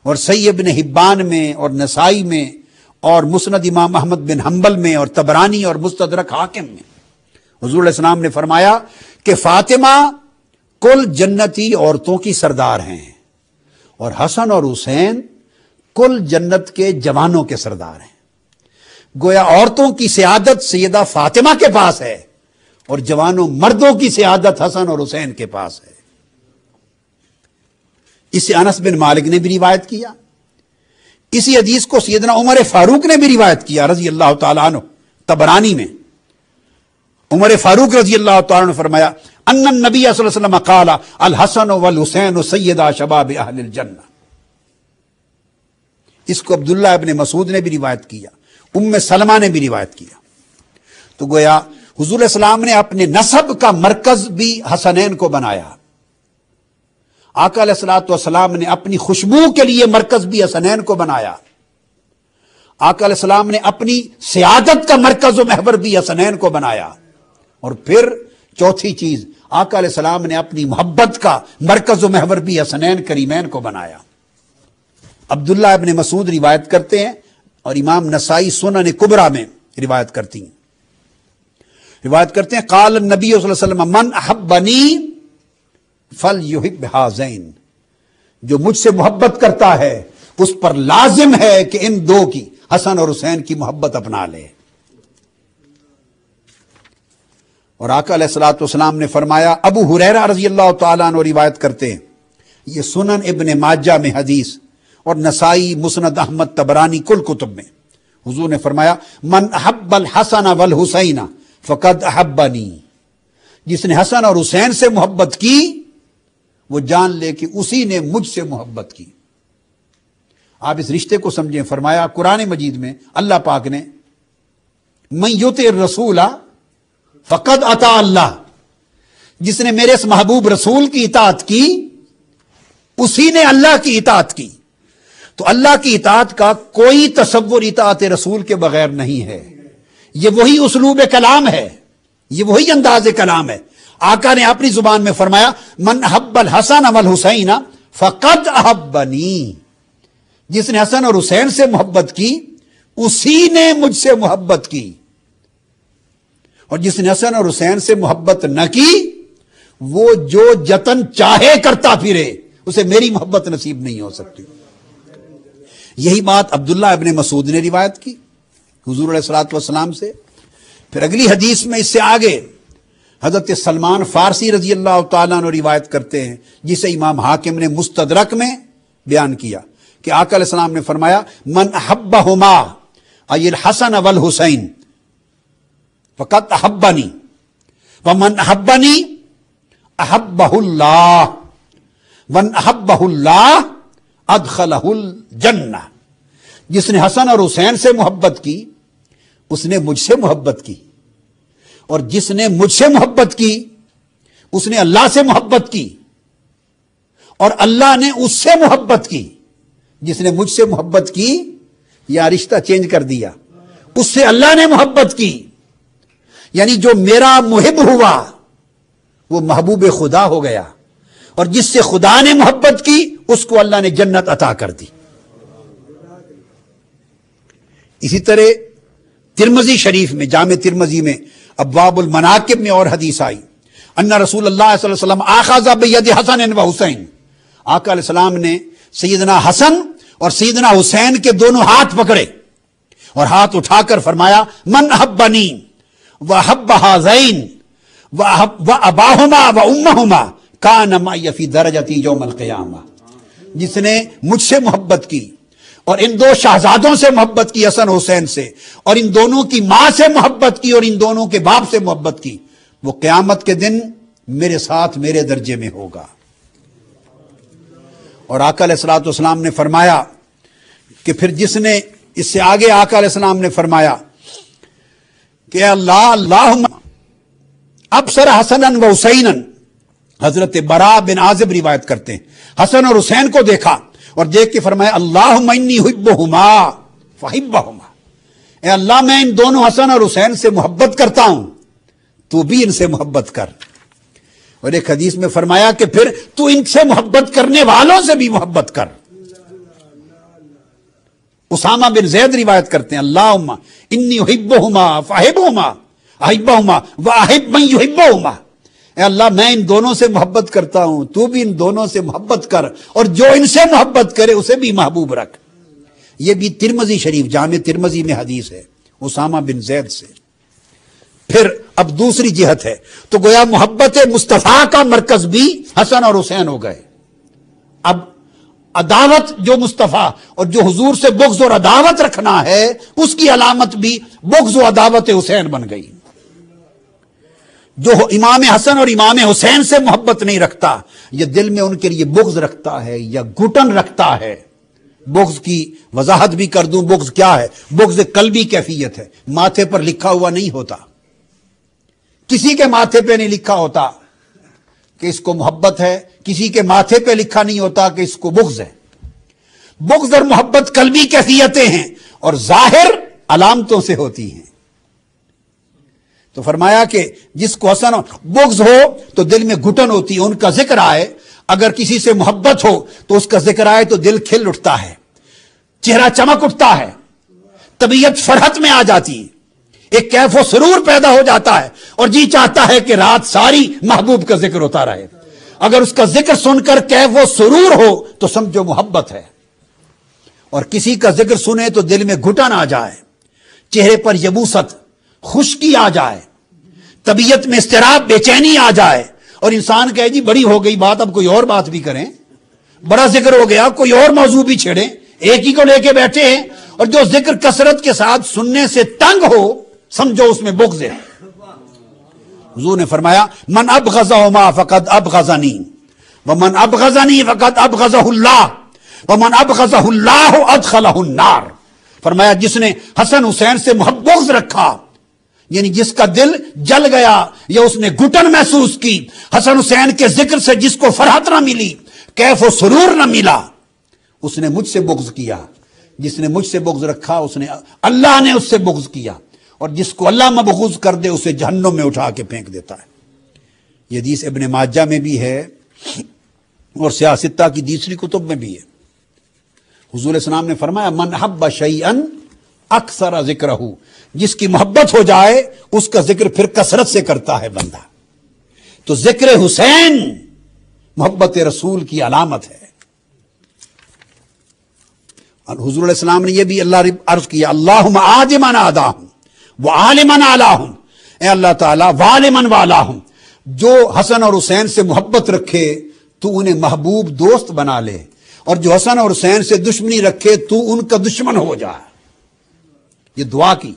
اور صحیح ابن حبان میں، اور نسائی میں، اور مسند امام احمد بن حنبل میں، اور طبرانی اور مستدرک حاکم میں. حضور علیہ السلام نے فرمایا کہ فاطمہ کل جنتی عورتوں کی سردار ہیں، اور حسن اور حسین کل جنت کے جوانوں کے سردار ہیں. گویا عورتوں کی سیادت سیدہ فاطمہ کے پاس ہے، اور جوانوں مردوں کی سیادت حسن اور حسین کے پاس ہے. اس سے انس بن مالک نے بھی روایت کیا. اسی حدیث کو سیدنا عمر فاروق نے بھی روایت کیا رضی اللہ تعالیٰ عنہ، طبرانی میں. عمر فاروق رضی اللہ تعالیٰ عنہ نے فرمایا ان النبی صلی اللہ علیہ وسلم قال الحسن والحسین سیدا شباب اہل الجنہ. اس کو عبداللہ ابن مسعود نے بھی روایت کیا، ام سلمہ نے بھی روایت کیا. تو گویا حضور علیہ السلام نے اپنے نسب کا مرکز بھی حسنین کو بنایا. آقا علیہ الصلوۃ والسلام نے اپنی خوشبو کے لیے مرکز بھی حسنین کو بنایا. آقا علیہ السلام نے اپنی سیادت کا مرکز و محور بھی حسنین کو بنایا. اور پھر چوتھی چیز، آقا علیہ السلام نے اپنی محبت کا مرکز و محور بھی حسنین کریمین کو بنایا. عبداللہ ابن مسعود روایت کرتے ہیں، اور امام نسائی سنن کبریٰ میں روایت کرتے ہیں قال النبی صلی اللہ علیہ وسلم من احبنی فلیحب ہذین. جو مجھ سے محبت کرتا ہے اس پر لازم ہے کہ ان 2 کی، حسن اور حسین کی محبت اپنا لے. اور آقا علیہ الصلوۃ والسلام نے فرمایا، ابو ہریرہ رضی اللہ تعالیٰ عنہ روایت کرتے ہیں، یہ سنن ابن ماجہ میں حدیث، اور نسائی، مسند احمد، طبرانی، کل کتب میں. حضور نے فرمایا من احب الحسن والحسین فقد احبنی. جس نے حسن اور حسین سے محبت کی وہ جان لے کہ اسی نے مجھ سے محبت کی. آپ اس رشتے کو سمجھیں. فرمایا قرآن مجید میں اللہ پاک نے من یطع الرسول فقد اطاع اللہ، جس نے میرے اس محبوب رسول کی اطاعت کی اسی نے اللہ کی اطاعت کی. تو اللہ کی اطاعت کا کوئی تصور اطاعت رسول کے بغیر نہیں ہے. یہ وہی اسلوب کلام ہے، یہ وہی انداز کلام ہے. آقا نے اپنی زبان میں فرمایا من احب الحسن والحسین فقد احبنی. جس نے حسن اور حسین سے محبت کی اسی نے مجھ سے محبت کی، اور جس نے حسن اور حسین سے محبت نہ کی وہ جو جتن چاہے کرتا پھرے اسے میری محبت نصیب نہیں ہو سکتی. یہی بات عبداللہ ابن مسعود نے روایت کی حضور علیہ الصلوۃ والسلام سے. پھر اگلی حدیث میں اس سے آگے حضرت سلمان فارسی رضی اللہ تعالیٰ عنہ روایت کرتے ہیں، جسے امام حاکم نے مستدرک میں بیان کیا کہ آقا علیہ السلام نے فرمایا من احبہما ای الحسن والحسین فقد احبنی ومن احبنی احبہ اللہ من احبہ اللہ ادخلہ الجنہ. جس نے حسن اور حسین سے محبت کی اس نے مجھ سے محبت کی، اور جس نے مجھ سے محبت کی اس نے اللہ سے محبت کی، اور اللہ نے اس سے محبت کی. جس نے مجھ سے محبت کی یا رشتہ چینج کر دیا، اس سے اللہ نے محبت کی، یعنی جو میرا محب ہوا وہ محبوب خدا ہو گیا، اور جس سے خدا نے محبت کی اس کو اللہ نے جنت عطا کر دی۔ اسی طرح ترمذی شریف میں، جامع ترمذی میں ابواب المناقب میں اور حدیث آئی، ان رسول اللہ صلی اللہ علیہ وسلم آخذ بید حسن و حسین، آقا علیہ السلام نے سیدنا حسن اور سیدنا حسین کے دونوں ہاتھ پکڑے اور ہاتھ اٹھا کر فرمایا من احبنی وحب ہذین واباہما وامہما کان معی فی درجتی یوم القیامہ، جس نے مجھ سے محبت کی اور ان دو شہزادوں سے محبت کی، حسن حسین سے، اور ان دونوں کی ماں سے محبت کی اور ان دونوں کے باپ سے محبت کی، وہ قیامت کے دن میرے ساتھ میرے درجے میں ہوگا۔ اور آقا علیہ الصلوۃ والسلام نے فرمایا کہ پھر جس نے اس سے آگے آقا علیہ السلام نے فرمایا کہ اللہم ابصر حسنا و حسینا، حضرت براء بن عازب روایت کرتے ہیں، حسن اور حسین کو دیکھا اور دیکھ کے فرمایا اللہم انی احبہما فحبہما، اے اللہ میں ان دونوں حسن اور حسین سے محبت کرتا ہوں، تو بھی ان سے محبت کر۔ اور ایک حدیث میں فرمایا کہ پھر تو ان سے محبت کرنے والوں سے بھی محبت کر۔ اسامہ بن زید روایت کرتے ہیں اللہم انی احبہما فاحبہما احبہما واحب من یحبہما، اے اللہ میں ان دونوں سے محبت کرتا ہوں، تو بھی ان دونوں سے محبت کر، اور جو ان سے محبت کرے اسے بھی محبوب رکھ۔ یہ بھی ترمذی شریف، جامع ترمذی میں حدیث ہے اسامہ بن زید سے۔ پھر اب دوسری جہت ہے، تو گویا محبت مصطفیٰ کا مرکز بھی حسن اور حسین ہو گئے۔ اب عداوت جو مصطفیٰ اور جو حضور سے بغض اور عداوت رکھنا ہے، اس کی علامت بھی بغض و عداوت حسین بن گئی۔ جو امام حسن اور امام حسین سے محبت نہیں رکھتا، یا دل میں ان کے لیے بغض رکھتا ہے یا گھٹن رکھتا ہے۔ بغض کی وضاحت بھی کر دوں، بغض کیا ہے؟ بغض قلبی کیفیت ہے، ماتھے پر لکھا ہوا نہیں ہوتا، کسی کے ماتھے پہ نہیں لکھا ہوتا کہ اس کو محبت ہے، کسی کے ماتھے پہ لکھا نہیں ہوتا کہ اس کو بغض ہے۔ بغض اور محبت قلبی کیفیتیں ہیں اور ظاہر علامتوں سے ہوتی ہیں۔ تو فرمایا کہ جس کو حسن بغض ہو تو دل میں گھٹن ہوتی ہے، ان کا ذکر آئے، اگر کسی سے محبت ہو تو اس کا ذکر آئے تو دل کھل اٹھتا ہے، چہرہ چمک اٹھتا ہے، طبیعت فرحت میں آ جاتی ہے، ایک کیف و سرور پیدا ہو جاتا ہے، اور جی چاہتا ہے کہ رات ساری محبوب کا ذکر ہوتا رہے۔ اگر اس کا ذکر سن کر کیف و سرور ہو تو سمجھو محبت ہے، اور کسی کا ذکر سنے تو دل میں گھٹن آ جائے، چہرے پر یبوست، خشکی آ جائے، طبیعت میں اضطراب، بے چینی آ جائے، اور انسان کہے جی بڑی ہو گئی بات، اب کوئی اور بات بھی کریں، بڑا ذکر ہو گیا، کوئی اور موضوع بھی چھیڑیں، ایک ہی کو لے کے بیٹھے ہیں، اور جو ذکر کثرت کے ساتھ سننے سے تنگ ہو سمجھو اس میں بغض ہے۔ حضور نے فرمایا من ابغضہما فقد ابغضنی ومن ابغضنی فقد ابغضہ اللہ ومن ابغضہ اللہ ادخلہ النار۔ فرمایا جس نے حسن حسین سے بغض رکھا، یعنی جس کا دل جل گیا یا اس نے گھٹن محسوس کی حسن حسین کے ذکر سے، جس کو فرحت نہ ملی، کیف و سرور نہ ملا، اس نے مجھ سے بغض کیا۔ جس نے مجھ سے بغض رکھا اس نے اللہ نے اس سے بغض کیا، اور جس کو اللہ مبغوض کر دے اسے جہنم میں اٹھا کے پھینک دیتا ہے۔ یہ حدیث ابن ماجہ میں بھی ہے اور سیاستہ کی دوسری کتب میں بھی ہے۔ حضور علیہ السلام نے فرمایا من حب شیئا اکثر ذکرہ، جس کی محبت ہو جائے اس کا ذکر پھر کثرت سے کرتا ہے بندہ۔ تو ذکر حسین محبت رسول کی علامت ہے۔ حضور علیہ السلام نے یہ بھی اللہ عرض کیا اللہم عادمن آداہم وعالمن علاہم، اے اللہ تعالیٰ والمن والاہم، جو حسن اور حسین سے محبت رکھے تو انہیں محبوب دوست بنا لے، اور جو حسن اور حسین سے دشمنی رکھے تو ان کا دشمن ہو جائے۔ یہ دعا کی۔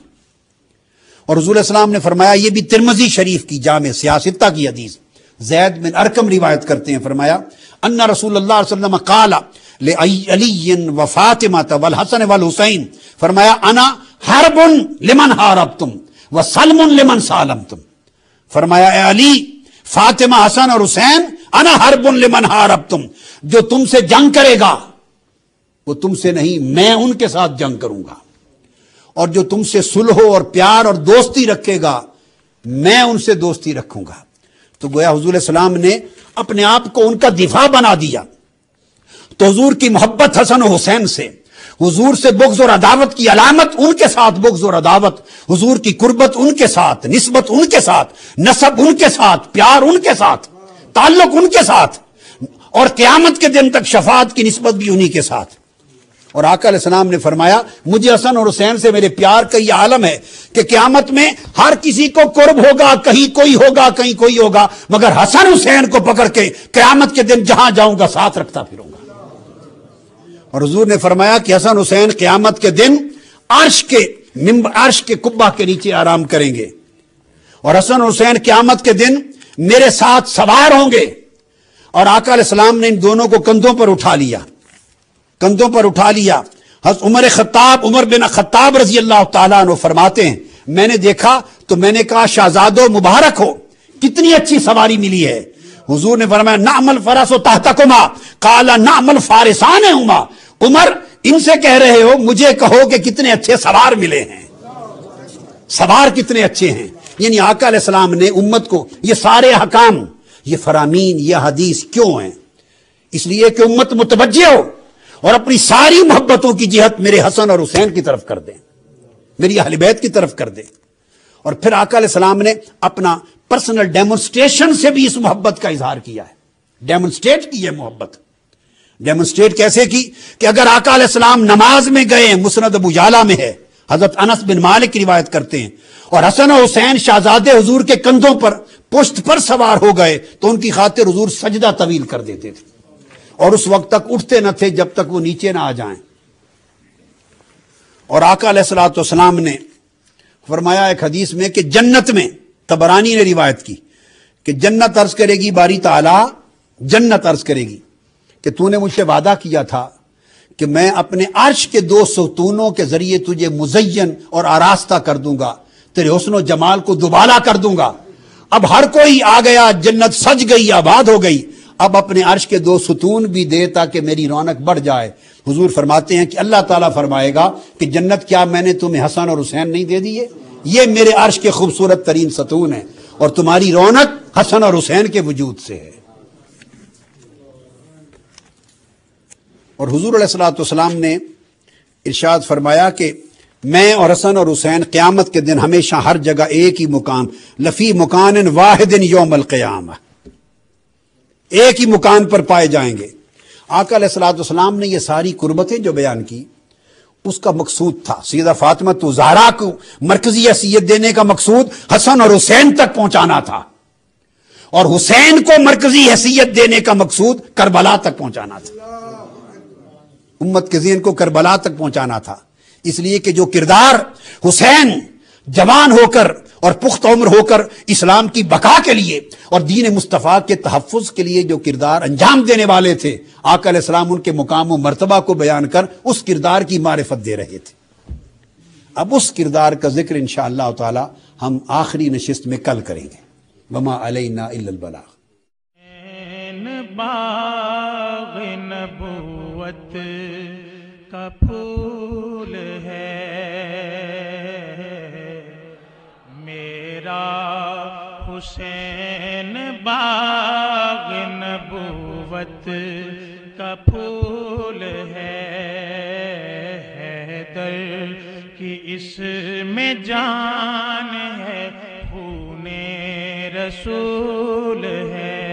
اور حضور علیہ السلام نے فرمایا، یہ بھی ترمذی شریف کی جامع سیاستہ کی حدیث، زید بن ارقم روایت کرتے ہیں، فرمایا ان رسول اللہ علیہ وسلم قال لعلی وفاطمہ والحسن والحسین، فرمایا انا حرب لمن حاربتم وسلم لمن سالمتم، فرمایا اے علی، فاطمہ، حسن اور حسین، انا حرب لمن حاربتم، جو تم سے جنگ کرے گا وہ تم سے نہیں، میں ان کے ساتھ جنگ کروں گا۔ اور جو تم سے صلح اور پیار اور دوستی رکھے گا میں ان سے دوستی رکھوں گا. تو گویا حضور علیہ السلام نے اپنے آپ کو ان کا دفاع بنا دیا. تو حضور کی محبت حسن و حسین سے، حضور سے بغض اور عداوت کی علامت ان کے ساتھ بغض اور عداوت، حضور کی قربت ان کے ساتھ، نسبت ان کے ساتھ، نسب ان کے ساتھ، پیار ان کے ساتھ، تعلق ان کے ساتھ، اور قیامت کے دن تک شفاعت کی نسبت بھی انہی کے ساتھ. اور آقا علیہ السلام نے فرمایا مجھے حسن اور حسین سے میرے پیار کا یہ عالم ہے کہ قیامت میں ہر کسی کو قرب ہوگا، کہیں کوئی ہوگا کہیں کوئی ہوگا، مگر حسن حسین کو پکڑ کے قیامت کے دن جہاں جاؤں گا ساتھ رکھتا پھروں گا. اور حضور نے فرمایا کہ حسن حسین قیامت کے دن عرش کے قبہ کے نیچے آرام کریں گے، اور حسن حسین قیامت کے دن میرے ساتھ سوار ہوں گے. اور آقا علیہ السلام نے ان دونوں کو کندھوں پر اٹھا لیا. حضرت عمر بن خطاب رضی اللہ تعالیٰ عنہ فرماتے ہیں میں نے دیکھا تو میں نے کہا شہزادو مبارک ہو، کتنی اچھی سواری ملی ہے. حضور نے فرمایا نعم الفرس تحتکما قال نعم الفارسان ہما. عمر ان سے کہہ رہے ہو، مجھے کہو کہ کتنے اچھے سوار ملے ہیں، سوار کتنے اچھے ہیں. یعنی آقا علیہ السلام نے امت کو یہ سارے احکام، یہ فرامین، یہ حدیث کیوں ہیں؟ اس لیے کہ امت متوجہ ہو اور اپنی ساری محبتوں کی جہت میرے حسن اور حسین کی طرف کر دیں، میری اہل بیت کی طرف کر دیں. اور پھر آقا علیہ السلام نے اپنا پرسنل ڈیمونسٹریشن سے بھی اس محبت کا اظہار کیا ہے. ڈیمونسٹریٹ کی ہے محبت. ڈیمونسٹریٹ کیسے کی کہ اگر آقا علیہ السلام نماز میں گئے، مسند ابو یعلا میں ہے، حضرت انس بن مالک کی روایت کرتے ہیں، اور حسن و حسین شہزادے حضور کے کندھوں پر پشت پر سوار ہو گئے تو ان کی خاطر حضور سجدہ طویل کر دیتے تھے، اور اس وقت تک اٹھتے نہ تھے جب تک وہ نیچے نہ آ جائیں. اور آقا علیہ الصلوۃ والسلام نے فرمایا ایک حدیث میں کہ جنت میں، طبرانی نے روایت کی کہ جنت عرض کرے گی باری تعالی، جنت عرض کرے گی کہ تو نے مجھ سے وعدہ کیا تھا کہ میں اپنے عرش کے 2 ستونوں کے ذریعے تجھے مزین اور آراستہ کر دوں گا، تیرے حسن و جمال کو دوبالا کر دوں گا. اب ہر کوئی آ گیا، جنت سج گئی، آباد ہو گئی، اب اپنے عرش کے 2 ستون بھی دے تاکہ میری رونق بڑھ جائے. حضور فرماتے ہیں کہ اللہ تعالیٰ فرمائے گا کہ جنت کیا میں نے تمہیں حسن اور حسین نہیں دے دیے؟ یہ میرے عرش کے خوبصورت ترین ستون ہیں، اور تمہاری رونق حسن اور حسین کے وجود سے ہے. اور حضور علیہ الصلوۃ والسلام نے ارشاد فرمایا کہ میں اور حسن اور حسین قیامت کے دن ہمیشہ ہر جگہ ایک ہی مقام، لفی مکان واحد یوم القیامہ، ایک ہی مکان پر پائے جائیں گے. آقا علیہ الصلوۃ والسلام نے یہ ساری قربتیں جو بیان کی اس کا مقصود تھا سیدہ فاطمہ الزہرا کو مرکزی حیثیت دینے کا مقصود حسن اور حسین تک پہنچانا تھا، اور حسین کو مرکزی حیثیت دینے کا مقصود کربلا تک پہنچانا تھا، امت کے ذہن کو کربلا تک پہنچانا تھا. اس لیے کہ جو کردار حسین جوان ہو کر اور پختہ عمر ہو کر اسلام کی بقا کے لیے اور دین مصطفیٰ کے تحفظ کے لیے جو کردار انجام دینے والے تھے، آقا علیہ السلام ان کے مقام و مرتبہ کو بیان کر اس کردار کی معرفت دے رہے تھے. اب اس کردار کا ذکر انشاءاللہ تعالی ہم آخری نشست میں کل کریں گے. وما علینا الا البلاغ.
باغ نبوت کا پھول ہے میرا حسین، باغ نبوت کا پھول ہے، حیدر کی اس میں جان ہے، خون رسول ہے.